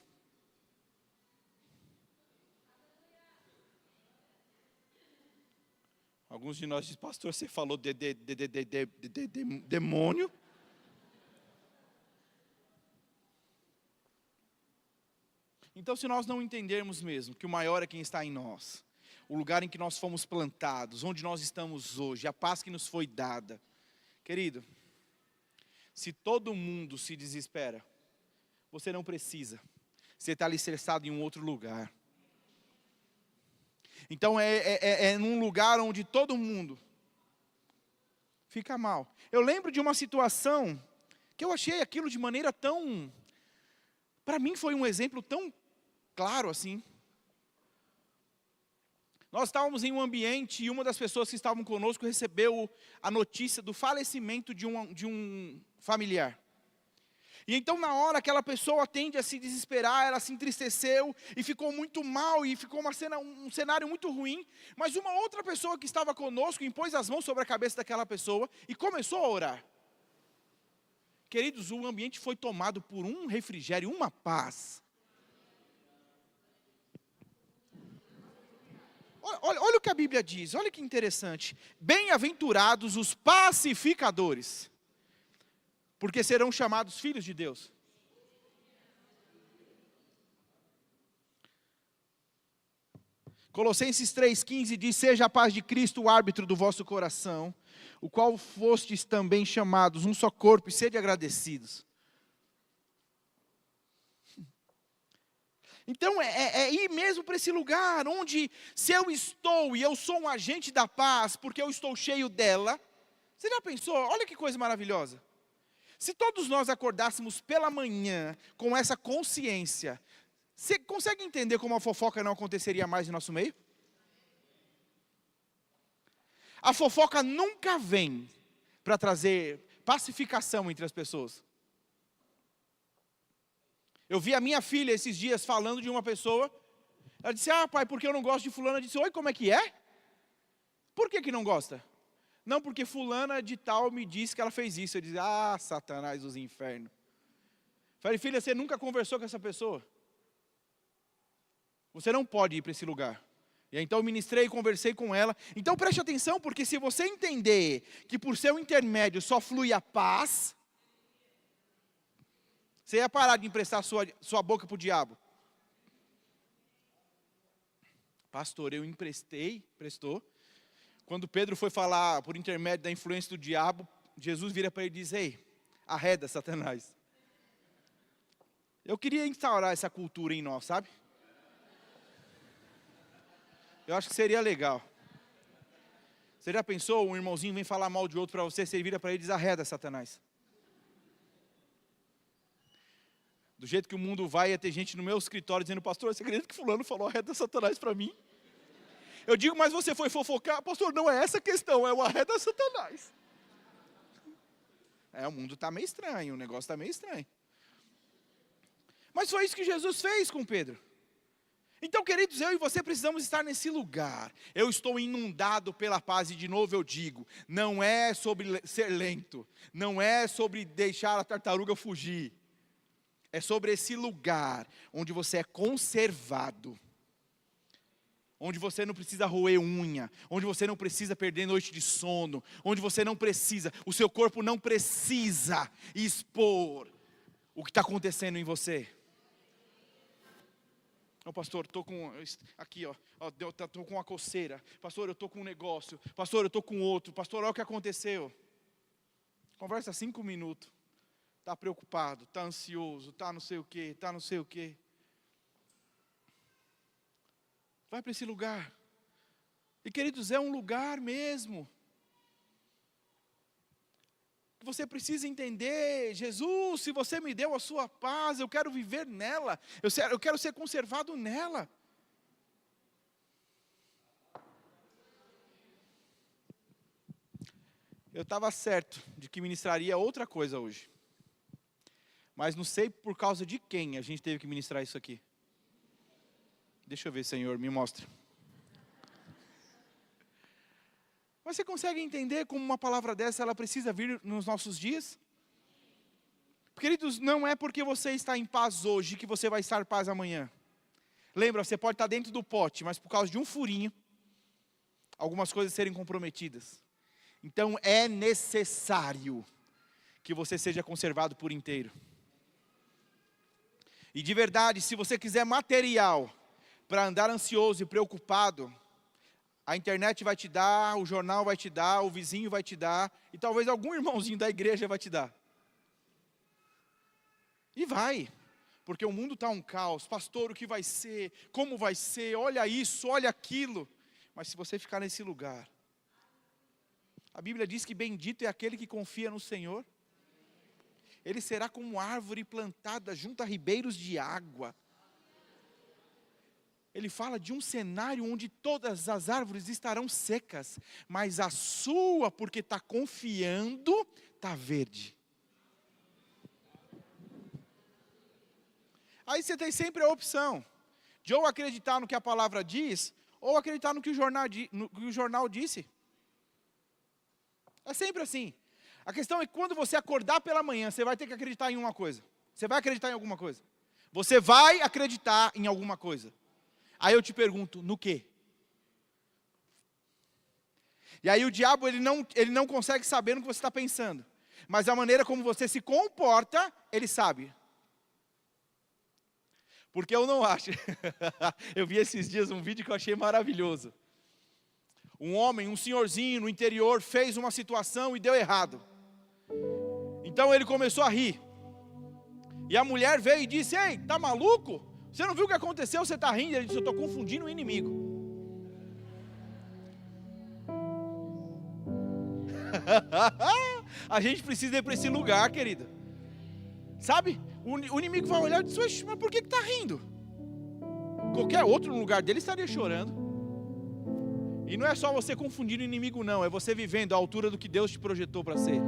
Alguns de nós dizem, pastor, você falou de demônio? Então, se nós não entendermos mesmo que o maior é quem está em nós, o lugar em que nós fomos plantados, onde nós estamos hoje, a paz que nos foi dada, querido, se todo mundo se desespera, você não precisa, você está alicerçado em um outro lugar. Então é num lugar onde todo mundo fica mal. Eu lembro de uma situação que eu achei aquilo de maneira tão, para mim foi um exemplo tão claro assim. Nós estávamos em um ambiente e uma das pessoas que estavam conosco recebeu a notícia do falecimento de um familiar. E então na hora aquela pessoa tende a se desesperar, ela se entristeceu e ficou muito mal e ficou um cenário muito ruim. Mas uma outra pessoa que estava conosco impôs as mãos sobre a cabeça daquela pessoa e começou a orar. Queridos, o ambiente foi tomado por um refrigério, uma paz. Olha o que a Bíblia diz, olha que interessante. Bem-aventurados os pacificadores, porque serão chamados filhos de Deus. Colossenses 3,15 diz, seja a paz de Cristo o árbitro do vosso coração, o qual fostes também chamados, um só corpo, e sede agradecidos. Então é ir mesmo para esse lugar, onde se eu estou e eu sou um agente da paz, porque eu estou cheio dela. Você já pensou? Olha que coisa maravilhosa. Se todos nós acordássemos pela manhã com essa consciência, você consegue entender como a fofoca não aconteceria mais em nosso meio? A fofoca nunca vem para trazer pacificação entre as pessoas. Eu vi a minha filha esses dias falando de uma pessoa, ela disse, pai, porque eu não gosto de fulana? Eu disse, oi, como é que é? Por que não gosta? Não, porque fulana de tal me disse que ela fez isso. Eu disse, Satanás dos infernos. Falei, filha, você nunca conversou com essa pessoa? Você não pode ir para esse lugar. E aí, então eu ministrei e conversei com ela. Então preste atenção, porque se você entender que por seu intermédio só flui a paz, você ia parar de emprestar sua boca para o diabo. Pastor, eu prestou. Quando Pedro foi falar por intermédio da influência do diabo, Jesus vira para ele e diz, ei, arreda Satanás. Eu queria instaurar essa cultura em nós, sabe? Eu acho que seria legal. Você já pensou, um irmãozinho vem falar mal de outro para você, você vira para ele e diz, arreda Satanás. Do jeito que o mundo vai, ia ter gente no meu escritório dizendo, pastor, você acredita que fulano falou arreda Satanás para mim? Eu digo, mas você foi fofocar? Pastor, não é essa a questão, é o arreda Satanás. O mundo está meio estranho, o negócio está meio estranho. Mas foi isso que Jesus fez com Pedro. Então, queridos, eu e você precisamos estar nesse lugar. Eu estou inundado pela paz e de novo eu digo, não é sobre ser lento, não é sobre deixar a tartaruga fugir. É sobre esse lugar onde você é conservado. Onde você não precisa roer unha, onde você não precisa perder noite de sono, onde você não precisa, o seu corpo não precisa expor o que está acontecendo em você. Pastor, estou com, aqui estou com uma coceira, pastor, eu estou com um negócio, pastor, eu estou com outro, pastor, olha o que aconteceu. Conversa 5 minutos, está preocupado, está ansioso, está não sei o quê, Vai para esse lugar. E queridos, é um lugar mesmo. Você precisa entender, Jesus, se você me deu a sua paz, eu quero viver nela. Eu quero ser conservado nela. Eu estava certo de que ministraria outra coisa hoje. Mas não sei por causa de quem a gente teve que ministrar isso aqui. Deixa eu ver, Senhor, me mostra. Mas você consegue entender como uma palavra dessa, ela precisa vir nos nossos dias? Queridos, não é porque você está em paz hoje que você vai estar em paz amanhã. Lembra, você pode estar dentro do pote, mas por causa de um furinho, algumas coisas serem comprometidas. Então é necessário que você seja conservado por inteiro. E de verdade, se você quiser material para andar ansioso e preocupado, a internet vai te dar, o jornal vai te dar, o vizinho vai te dar, e talvez algum irmãozinho da igreja vai te dar. E vai, porque o mundo está um caos. Pastor, o que vai ser? Como vai ser? Olha isso, olha aquilo. Mas se você ficar nesse lugar, a Bíblia diz que bendito é aquele que confia no Senhor. Ele será como árvore plantada junto a ribeiros de água. Ele fala de um cenário onde todas as árvores estarão secas, mas a sua, porque está confiando, está verde. Aí você tem sempre a opção de ou acreditar no que a palavra diz, ou acreditar no que o jornal disse. É sempre assim. A questão é que quando você acordar pela manhã, você vai ter que acreditar em uma coisa. Você vai acreditar em alguma coisa. Você vai acreditar em alguma coisa. Aí eu te pergunto, no quê? E aí o diabo, ele não consegue saber no que você está pensando. Mas a maneira como você se comporta, ele sabe. Porque eu não acho. Eu vi esses dias um vídeo que eu achei maravilhoso. Um homem, um senhorzinho no interior, fez uma situação e deu errado. Então ele começou a rir. E a mulher veio e disse, ei, tá maluco? Você não viu o que aconteceu? Você está rindo? Ele disse, eu estou confundindo o inimigo. A gente precisa ir para esse lugar, querida. Sabe? O inimigo vai olhar e diz, mas por que está rindo? Qualquer outro no lugar dele estaria chorando. E não é só você confundir o inimigo não, é você vivendo à altura do que Deus te projetou para ser.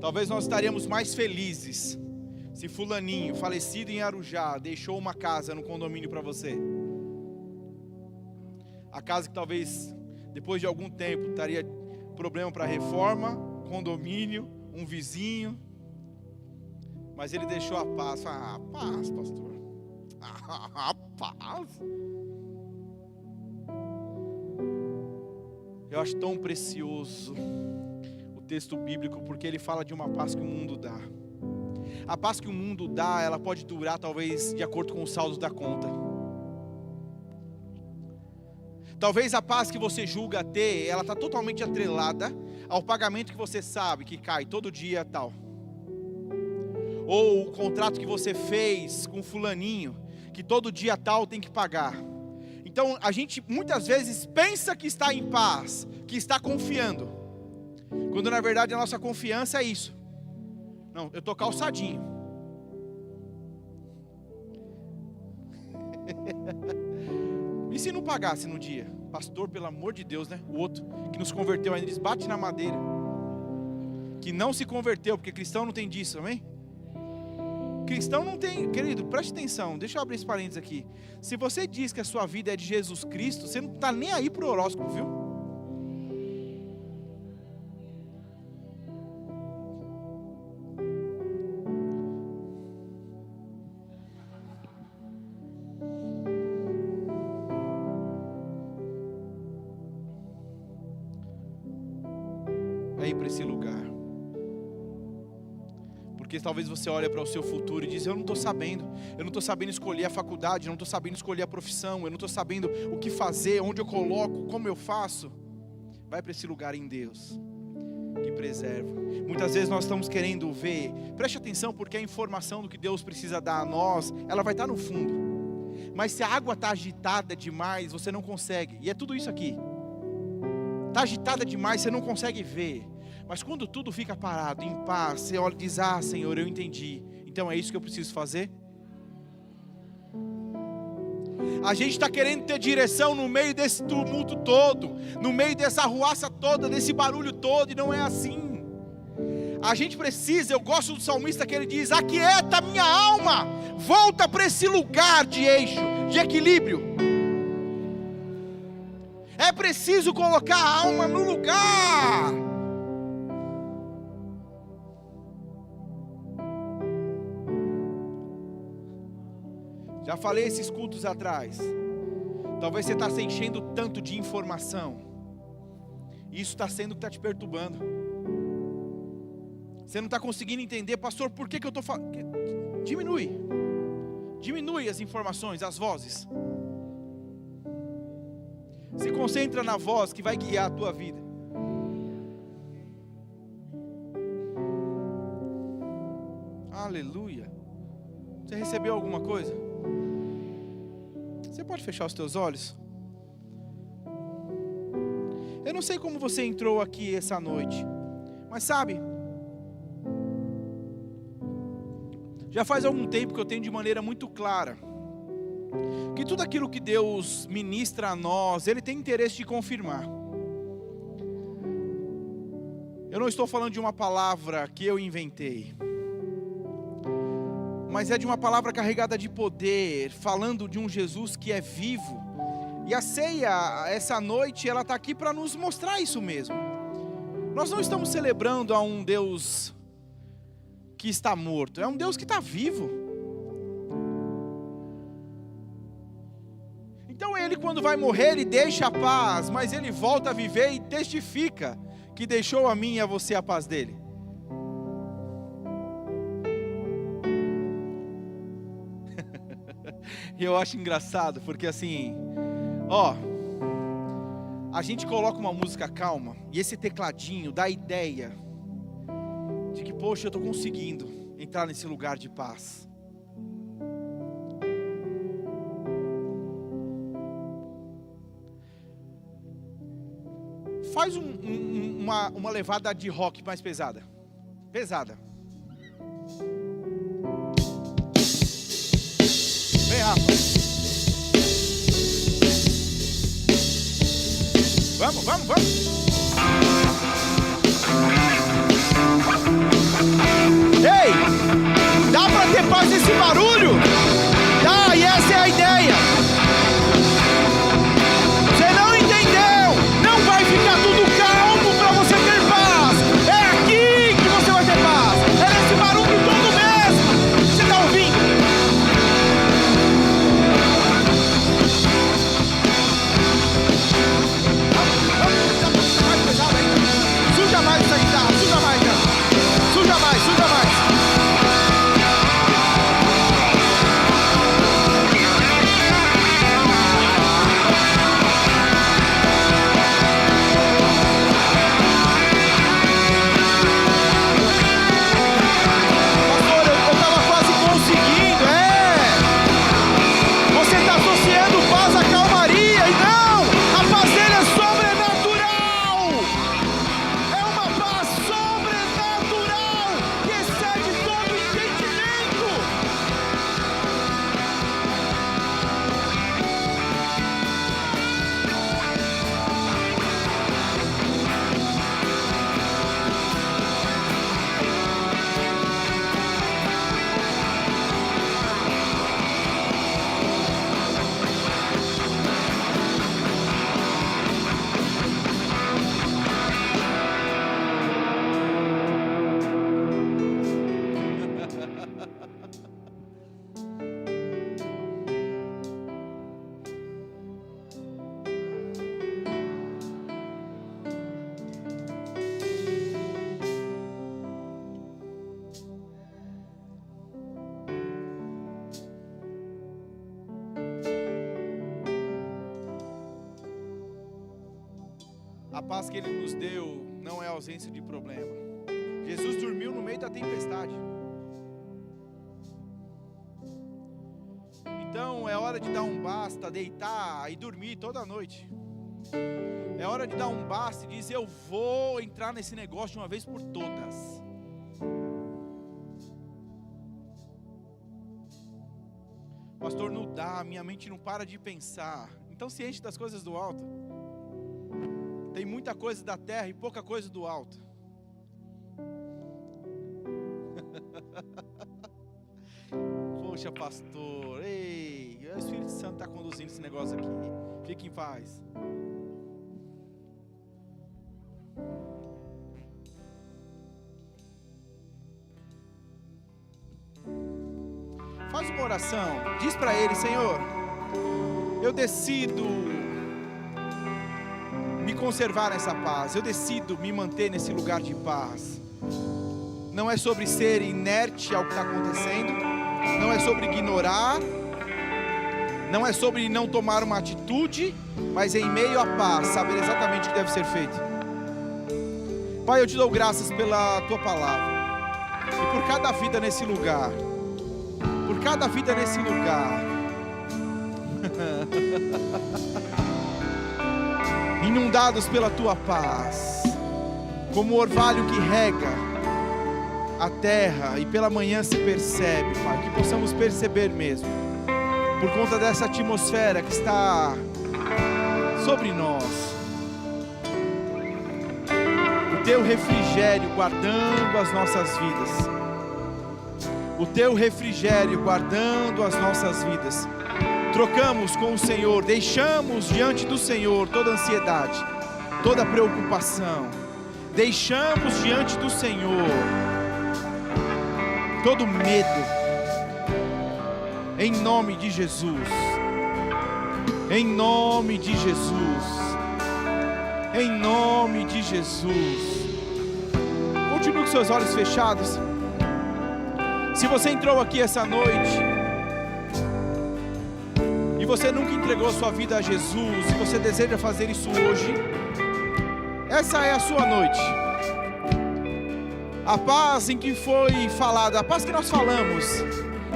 Talvez nós estaríamos mais felizes se fulaninho, falecido em Arujá, deixou uma casa no condomínio para você. A casa que talvez, depois de algum tempo, estaria problema para reforma, condomínio, um vizinho. Mas ele deixou a paz. Ah, paz, pastor. Ah, paz. Eu acho tão precioso o texto bíblico, porque ele fala de uma paz que o mundo dá. A paz que o mundo dá, ela pode durar talvez de acordo com os saldos da conta. Talvez a paz que você julga ter, ela está totalmente atrelada ao pagamento que você sabe que cai todo dia tal. Ou o contrato que você fez com fulaninho, que todo dia tal tem que pagar. Então a gente muitas vezes pensa que está em paz, que está confiando, quando na verdade a nossa confiança é isso. Não, eu estou calçadinho. E se não pagasse no dia? Pastor, pelo amor de Deus, né? O outro que nos converteu ainda diz, bate na madeira. Que não se converteu, porque cristão não tem disso, amém? Cristão não tem, querido, preste atenção, deixa eu abrir esse parênteses aqui. Se você diz que a sua vida é de Jesus Cristo, você não está nem aí para o horóscopo, viu? Aí para esse lugar. Porque talvez você olhe para o seu futuro e diz, eu não estou sabendo escolher a faculdade, eu não estou sabendo escolher a profissão, eu não estou sabendo o que fazer, onde eu coloco, como eu faço. Vai para esse lugar em Deus, que preserva. Muitas vezes nós estamos querendo ver, preste atenção, porque a informação do que Deus precisa dar a nós, ela vai estar no fundo. Mas se a água está agitada demais, você não consegue, e é tudo isso aqui. Está agitada demais, você não consegue ver. Mas quando tudo fica parado, em paz, você olha e diz, ah, Senhor, eu entendi. Então é isso que eu preciso fazer? A gente está querendo ter direção no meio desse tumulto todo, no meio dessa arruaça toda, desse barulho todo, e não é assim. A gente precisa, eu gosto do salmista que ele diz, aquieta minha alma, volta para esse lugar de eixo, de equilíbrio. É É preciso colocar a alma no lugar. Já falei esses cultos atrás. Talvez você está se enchendo tanto de informação. E isso está sendo o que está te perturbando. Você não está conseguindo entender, pastor, por que eu estou falando? Diminui as informações, as vozes. Se concentra na voz que vai guiar a tua vida. Aleluia. Você recebeu alguma coisa? Você pode fechar os teus olhos? Eu não sei como você entrou aqui essa noite, mas sabe, já faz algum tempo que eu tenho de maneira muito clara que tudo aquilo que Deus ministra a nós, Ele tem interesse de confirmar. Eu não estou falando de uma palavra que eu inventei, mas é de uma palavra carregada de poder, falando de um Jesus que é vivo. E a ceia, essa noite, ela está aqui para nos mostrar isso mesmo. Nós não estamos celebrando a um Deus que está morto, é um Deus que está vivo. Então Ele, quando vai morrer, Ele deixa a paz, mas Ele volta a viver e testifica que deixou a mim e a você a paz dEle. E eu acho engraçado, porque assim, a gente coloca uma música calma, e esse tecladinho dá a ideia de que, poxa, eu estou conseguindo entrar nesse lugar de paz. Faz uma levada de rock mais pesada. Pesada. Vem, Rafa. Vamos. Ei, dá pra ter paz nesse barulho? Dá, e essa é a ideia. Você não entendeu? Não vai ficar tudo calmo pra você ter paz. É aqui que você vai ter paz. É nesse barulho todo mesmo. Você tá ouvindo? Suja mais essa guitarra, suja mais, cara. Suja mais. Pastor, eu tava quase conseguindo, Você está associando paz à calmaria, e não! A paz dele é sobrenatural! É uma paz sobrenatural que excede todo entendimento. A paz que Ele nos deu não é ausência de problema. Jesus dormiu no meio da tempestade. Então é hora de dar um basta, deitar e dormir toda noite. É hora de dar um basta e dizer: eu vou entrar nesse negócio de uma vez por todas. Pastor, não dá, minha mente não para de pensar. Então se enche das coisas do alto. Tem muita coisa da terra e pouca coisa do alto. Poxa, pastor, ei, o Espírito Santo está conduzindo esse negócio aqui. Fique em paz. uma oração. Diz para Ele: Senhor, eu decido me conservar nessa paz. Eu decido me manter nesse lugar de paz. Não é sobre ser inerte ao que está acontecendo. Não é sobre ignorar. Não é sobre não tomar uma atitude. Mas em meio à paz, saber exatamente o que deve ser feito. Pai, eu te dou graças pela Tua palavra. E por cada vida nesse lugar. Por cada vida nesse lugar. Inundados pela Tua paz, como o orvalho que rega a terra e pela manhã se percebe, Pai, que possamos perceber mesmo, por conta dessa atmosfera que está sobre nós, o Teu refrigério guardando as nossas vidas, o Teu refrigério guardando as nossas vidas. Trocamos com o Senhor, deixamos diante do Senhor toda ansiedade, toda preocupação, deixamos diante do Senhor todo medo, em nome de Jesus, em nome de Jesus, em nome de Jesus. Continue com seus olhos fechados. Se você entrou aqui essa noite e você nunca entregou a sua vida a Jesus, e você deseja fazer isso hoje, essa é a sua noite. A paz em que foi falada, a paz que nós falamos,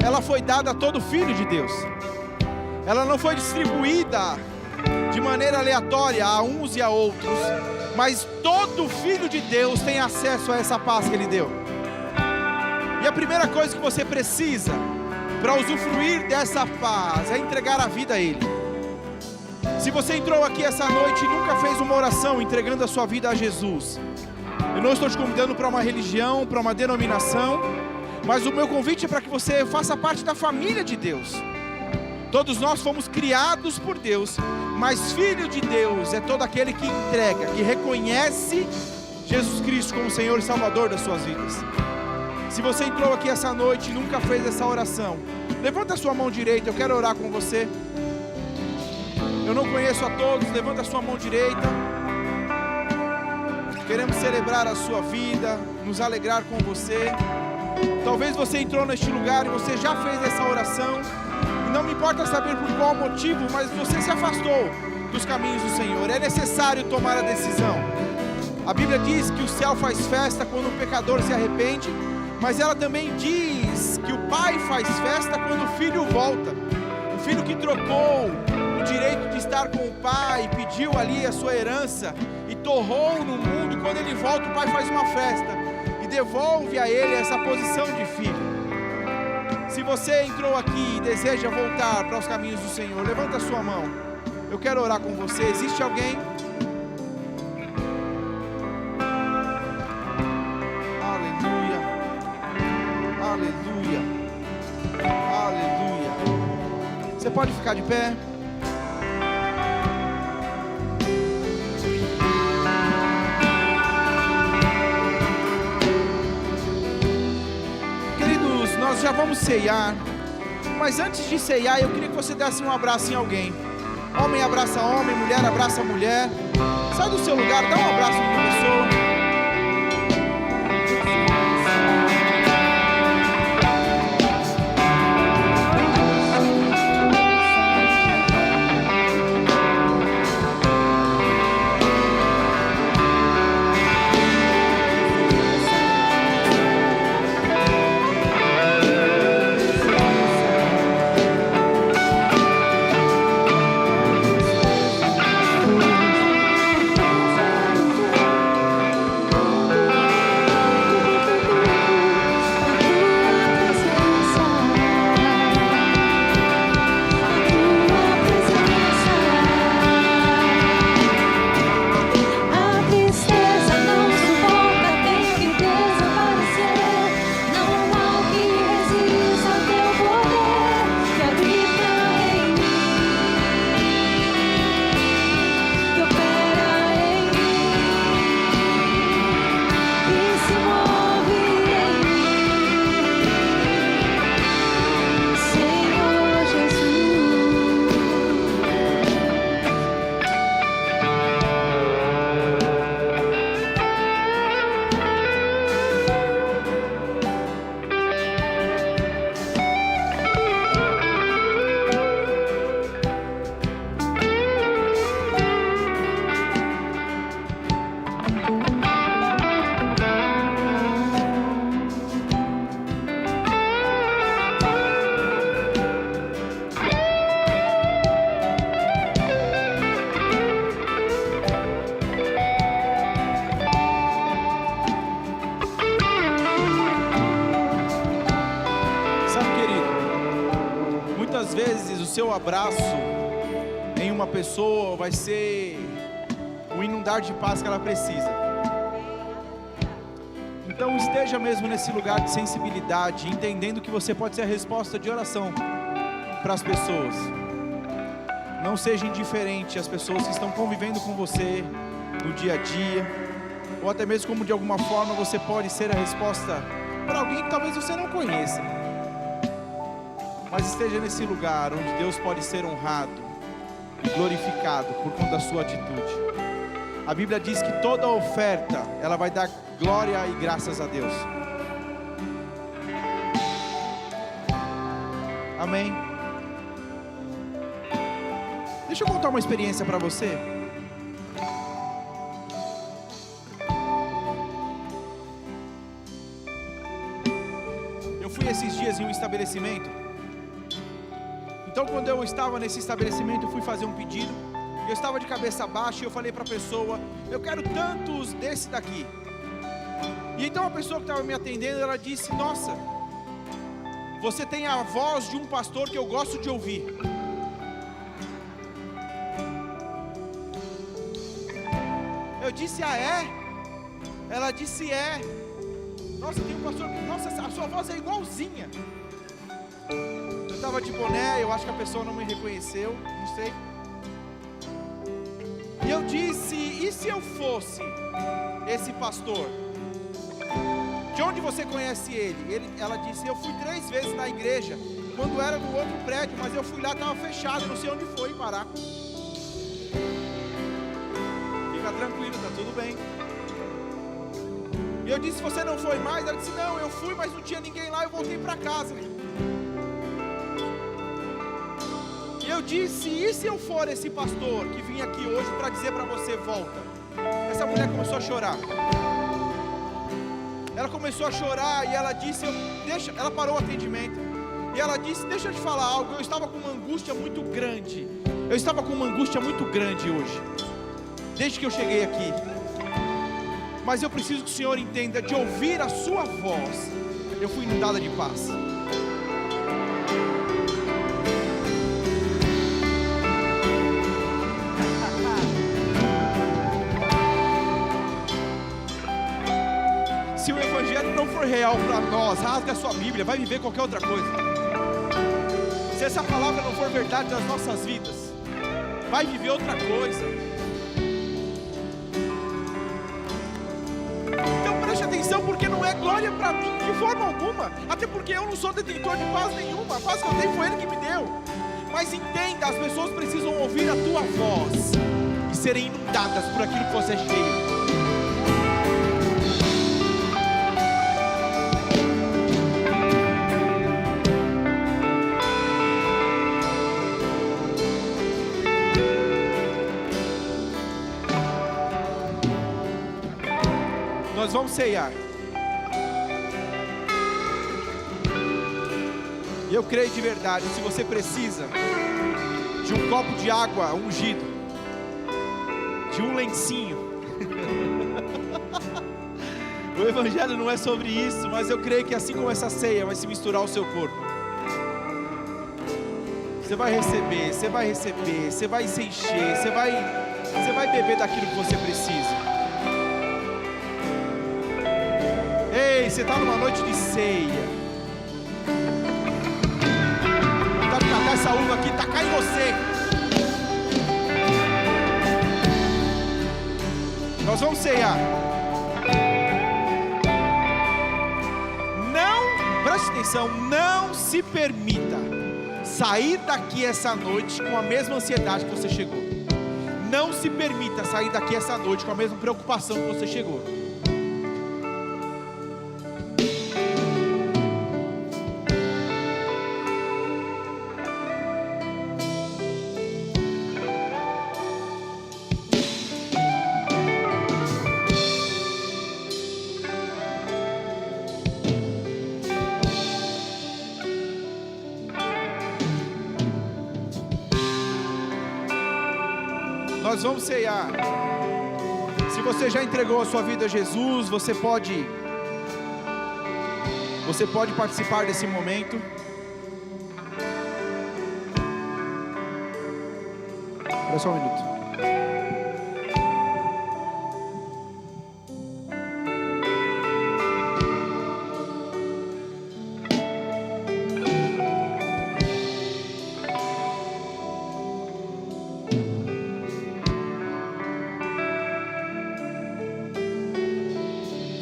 ela foi dada a todo filho de Deus. Ela não foi distribuída de maneira aleatória a uns e a outros, mas todo filho de Deus tem acesso a essa paz que Ele deu. E a primeira coisa que você precisa para usufruir dessa paz é entregar a vida a Ele. Se você entrou aqui essa noite e nunca fez uma oração entregando a sua vida a Jesus, eu não estou te convidando para uma religião, para uma denominação, mas o meu convite é para que você faça parte da família de Deus. Todos nós fomos criados por Deus, mas filho de Deus é todo aquele que entrega, que reconhece Jesus Cristo como Senhor e Salvador das suas vidas. Se você entrou aqui essa noite e nunca fez essa oração, levanta a sua mão direita, eu quero orar com você. Eu não conheço a todos, levanta a sua mão direita. Queremos celebrar a sua vida, nos alegrar com você. Talvez você entrou neste lugar e você já fez essa oração, e não me importa saber por qual motivo, mas você se afastou dos caminhos do Senhor. É necessário tomar a decisão. A Bíblia diz que o céu faz festa quando um pecador se arrepende, mas ela também diz que o pai faz festa quando o filho volta. O filho que trocou o direito de estar com o pai, pediu ali a sua herança e torrou no mundo, quando ele volta, o pai faz uma festa e devolve a ele essa posição de filho. Se você entrou aqui e deseja voltar para os caminhos do Senhor, levanta a sua mão, eu quero orar com você. Existe alguém? Aleluia, aleluia, aleluia. Você pode ficar de pé? Nós já vamos ceiar, mas antes de ceiar, eu queria que você desse um abraço em alguém. Homem abraça homem, mulher abraça mulher. Sai do seu lugar, dá um abraço em uma pessoa. seu abraço em uma pessoa vai ser o inundar de paz que ela precisa. Então esteja mesmo nesse lugar de sensibilidade, entendendo que você pode ser a resposta de oração para as pessoas. Não seja indiferente às pessoas que estão convivendo com você no dia a dia, ou até mesmo como de alguma forma você pode ser a resposta para alguém que talvez você não conheça. Mas esteja nesse lugar onde Deus pode ser honrado e glorificado por conta da sua atitude. A Bíblia diz que toda oferta, ela vai dar glória e graças a Deus. Amém? Deixa eu contar uma experiência para você. Eu fui esses dias em um estabelecimento. Então quando eu estava nesse estabelecimento, eu fui fazer um pedido. Eu estava de cabeça baixa e eu falei para a pessoa: eu quero tantos desse daqui. E então a pessoa que estava me atendendo, ela disse: nossa, você tem a voz de um pastor que eu gosto de ouvir. Eu disse: ah, é? Ela disse: é. Nossa, tem um pastor que, nossa, a sua voz é igualzinha. Eu estava de boné, eu acho que a pessoa não me reconheceu, não sei. E eu disse: e se eu fosse esse pastor? De onde você conhece ele? Ela disse: eu fui 3 vezes na igreja, quando era no outro prédio, mas eu fui lá, estava fechado, não sei onde foi parar. Fica tranquilo, está tudo bem. E eu disse: você não foi mais? Ela disse: não, eu fui, mas não tinha ninguém lá, eu voltei para casa. E eu disse: e se eu for esse pastor que vim aqui hoje para dizer para você: volta? Essa mulher começou a chorar. Ela começou a chorar e ela disse: ela parou o atendimento. E ela disse: deixa eu te falar algo, eu estava com uma angústia muito grande. Eu estava com uma angústia muito grande hoje, desde que eu cheguei aqui. Mas eu preciso que o Senhor entenda, de ouvir a sua voz, eu fui inundada de paz. Se o Evangelho não for real para nós, rasga a sua Bíblia, vai viver qualquer outra coisa. Se essa palavra não for verdade nas nossas vidas, vai viver outra coisa. Então preste atenção, porque não é glória para mim de forma alguma, até porque eu não sou detentor de paz nenhuma. A paz que eu tenho foi Ele que me deu. Mas entenda, as pessoas precisam ouvir a tua voz e serem inundadas por aquilo que você é cheio. Nós vamos ceiar. E eu creio de verdade, se você precisa de um copo de água ungido, de um lencinho. O Evangelho não é sobre isso, mas eu creio que assim como essa ceia vai se misturar ao seu corpo. Você vai receber, você vai receber, você vai se encher, você vai beber daquilo que você precisa. Ei, você está numa noite de ceia. Vontade de catar essa uva aqui, tacar em você. Nós vamos ceiar. Não, preste atenção, não se permita sair daqui essa noite com a mesma ansiedade que você chegou. Não se permita sair daqui essa noite com a mesma preocupação que você chegou. Nós vamos ceiar. Se você já entregou a sua vida a Jesus, você pode participar desse momento. Espera só um minuto.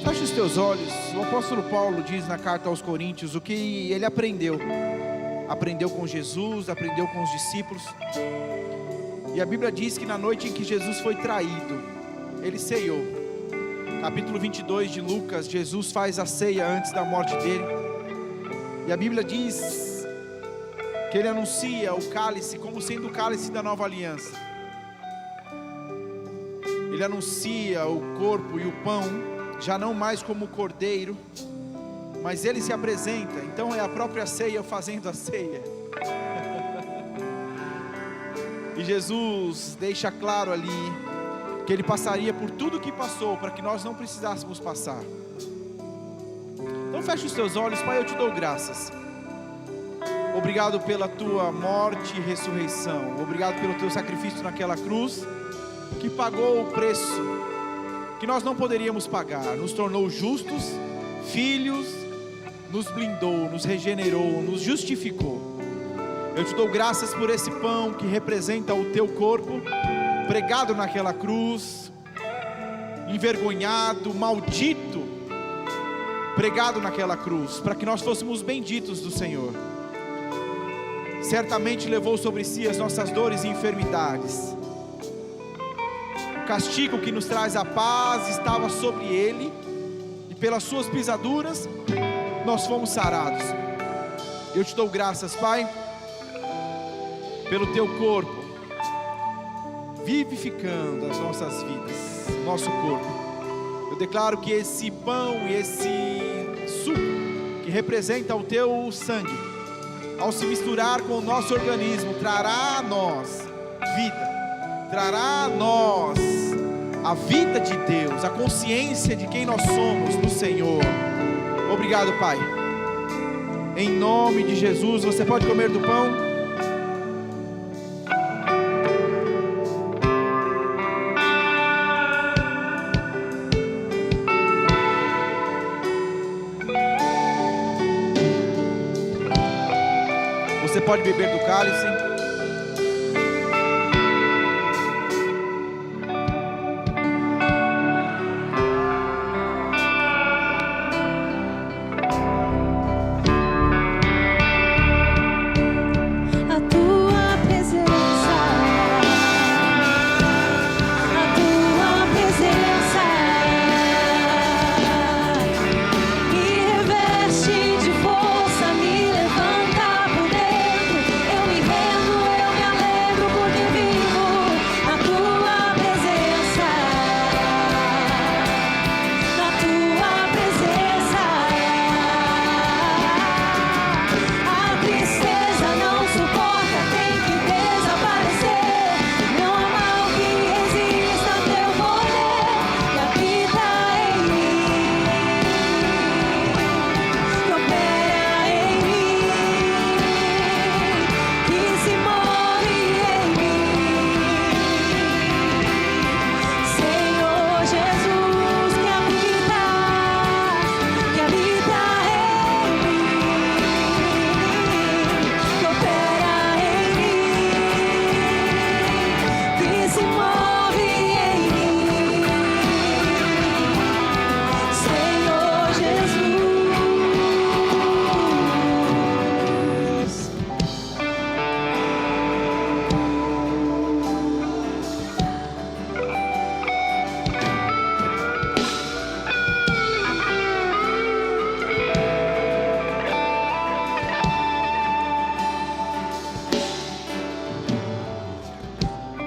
Feche os teus olhos. O apóstolo Paulo diz na carta aos Coríntios o que ele aprendeu. Aprendeu com Jesus, aprendeu com os discípulos. E a Bíblia diz que na noite em que Jesus foi traído, ele ceiou. Capítulo 22 de Lucas, Jesus faz a ceia antes da morte dele. E a Bíblia diz que ele anuncia o cálice como sendo o cálice da nova aliança. Ele anuncia o corpo e o pão já não mais como cordeiro, mas ele se apresenta. Então é a própria ceia fazendo a ceia. E Jesus deixa claro ali que ele passaria por tudo que passou para que nós não precisássemos passar. Então feche os teus olhos. Pai, eu te dou graças. Obrigado pela tua morte e ressurreição. Obrigado pelo teu sacrifício naquela cruz, que pagou o preço que nós não poderíamos pagar. Nos tornou justos, filhos, nos blindou, nos regenerou, nos justificou. Eu te dou graças por esse pão que representa o teu corpo, pregado naquela cruz, envergonhado, maldito, pregado naquela cruz, para que nós fôssemos benditos do Senhor. Certamente levou sobre si as nossas dores e enfermidades. O castigo que nos traz a paz estava sobre ele, e pelas suas pisaduras nós fomos sarados. Eu te dou graças, Pai, pelo teu corpo vivificando as nossas vidas, nosso corpo. Eu declaro que esse pão e esse suco, que representa o teu sangue, ao se misturar com o nosso organismo, trará a nós vida, trará a nós a vida de Deus, a consciência de quem nós somos no Senhor. Obrigado, Pai. Em nome de Jesus, você pode comer do pão. Você pode beber do cálice.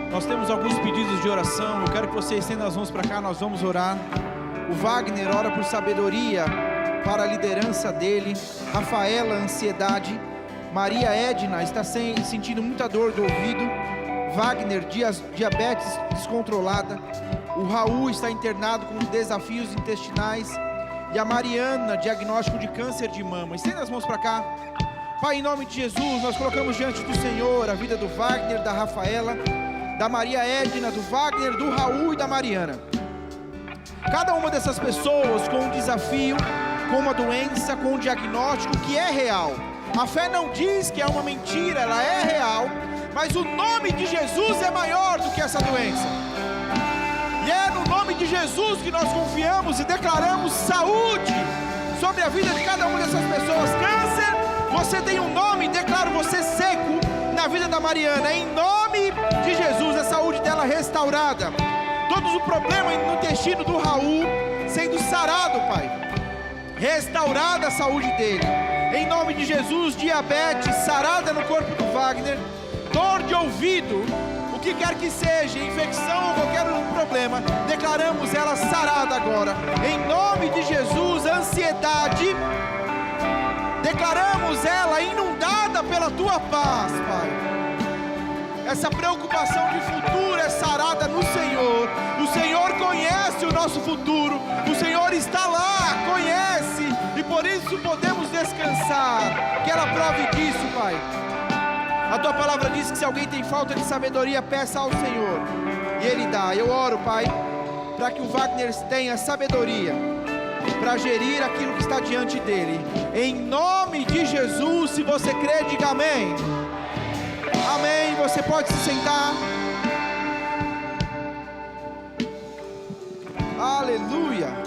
Nós temos alguns pedidos de oração. Eu quero que você estenda as mãos para cá, nós vamos orar. O Wagner ora por sabedoria para a liderança dele. Rafaela, ansiedade. Maria Edna está sentindo muita dor do ouvido. Wagner, diabetes descontrolada. O Raul está internado com desafios intestinais. E a Mariana, diagnóstico de câncer de mama. Estenda as mãos para cá. Pai, em nome de Jesus, nós colocamos diante do Senhor a vida do Wagner, da Rafaela. da Maria Edna, do Wagner, do Raul e da Mariana. Cada uma dessas pessoas com um desafio, com uma doença, com um diagnóstico que é real. A fé não diz que é uma mentira, ela é real, mas o nome de Jesus é maior do que essa doença. E é no nome de Jesus que nós confiamos e declaramos saúde sobre a vida de cada uma dessas pessoas. Câncer, você tem um nome, declaro você seco na vida da Mariana. Em nome de Jesus, a saúde dela restaurada. Todos os problemas no intestino do Raul sendo sarado, Pai. Restaurada a saúde dele. Em nome de Jesus, diabetes sarada no corpo do Wagner. Dor de ouvido, o que quer que seja, infecção ou qualquer outro problema, declaramos ela sarada agora. Em nome de Jesus, ansiedade, declaramos ela inundada pela tua paz, Pai. Essa preocupação de futuro é sarada no Senhor. O Senhor conhece o nosso futuro. O Senhor está lá, conhece. E por isso podemos descansar. Que ela prove disso, Pai. A tua palavra diz que se alguém tem falta de sabedoria, peça ao Senhor. E Ele dá. Eu oro, Pai, para que o Wagner tenha sabedoria para gerir aquilo que está diante dele. Em nome de Jesus, se você crê, diga amém. Amém, você pode se sentar. Aleluia.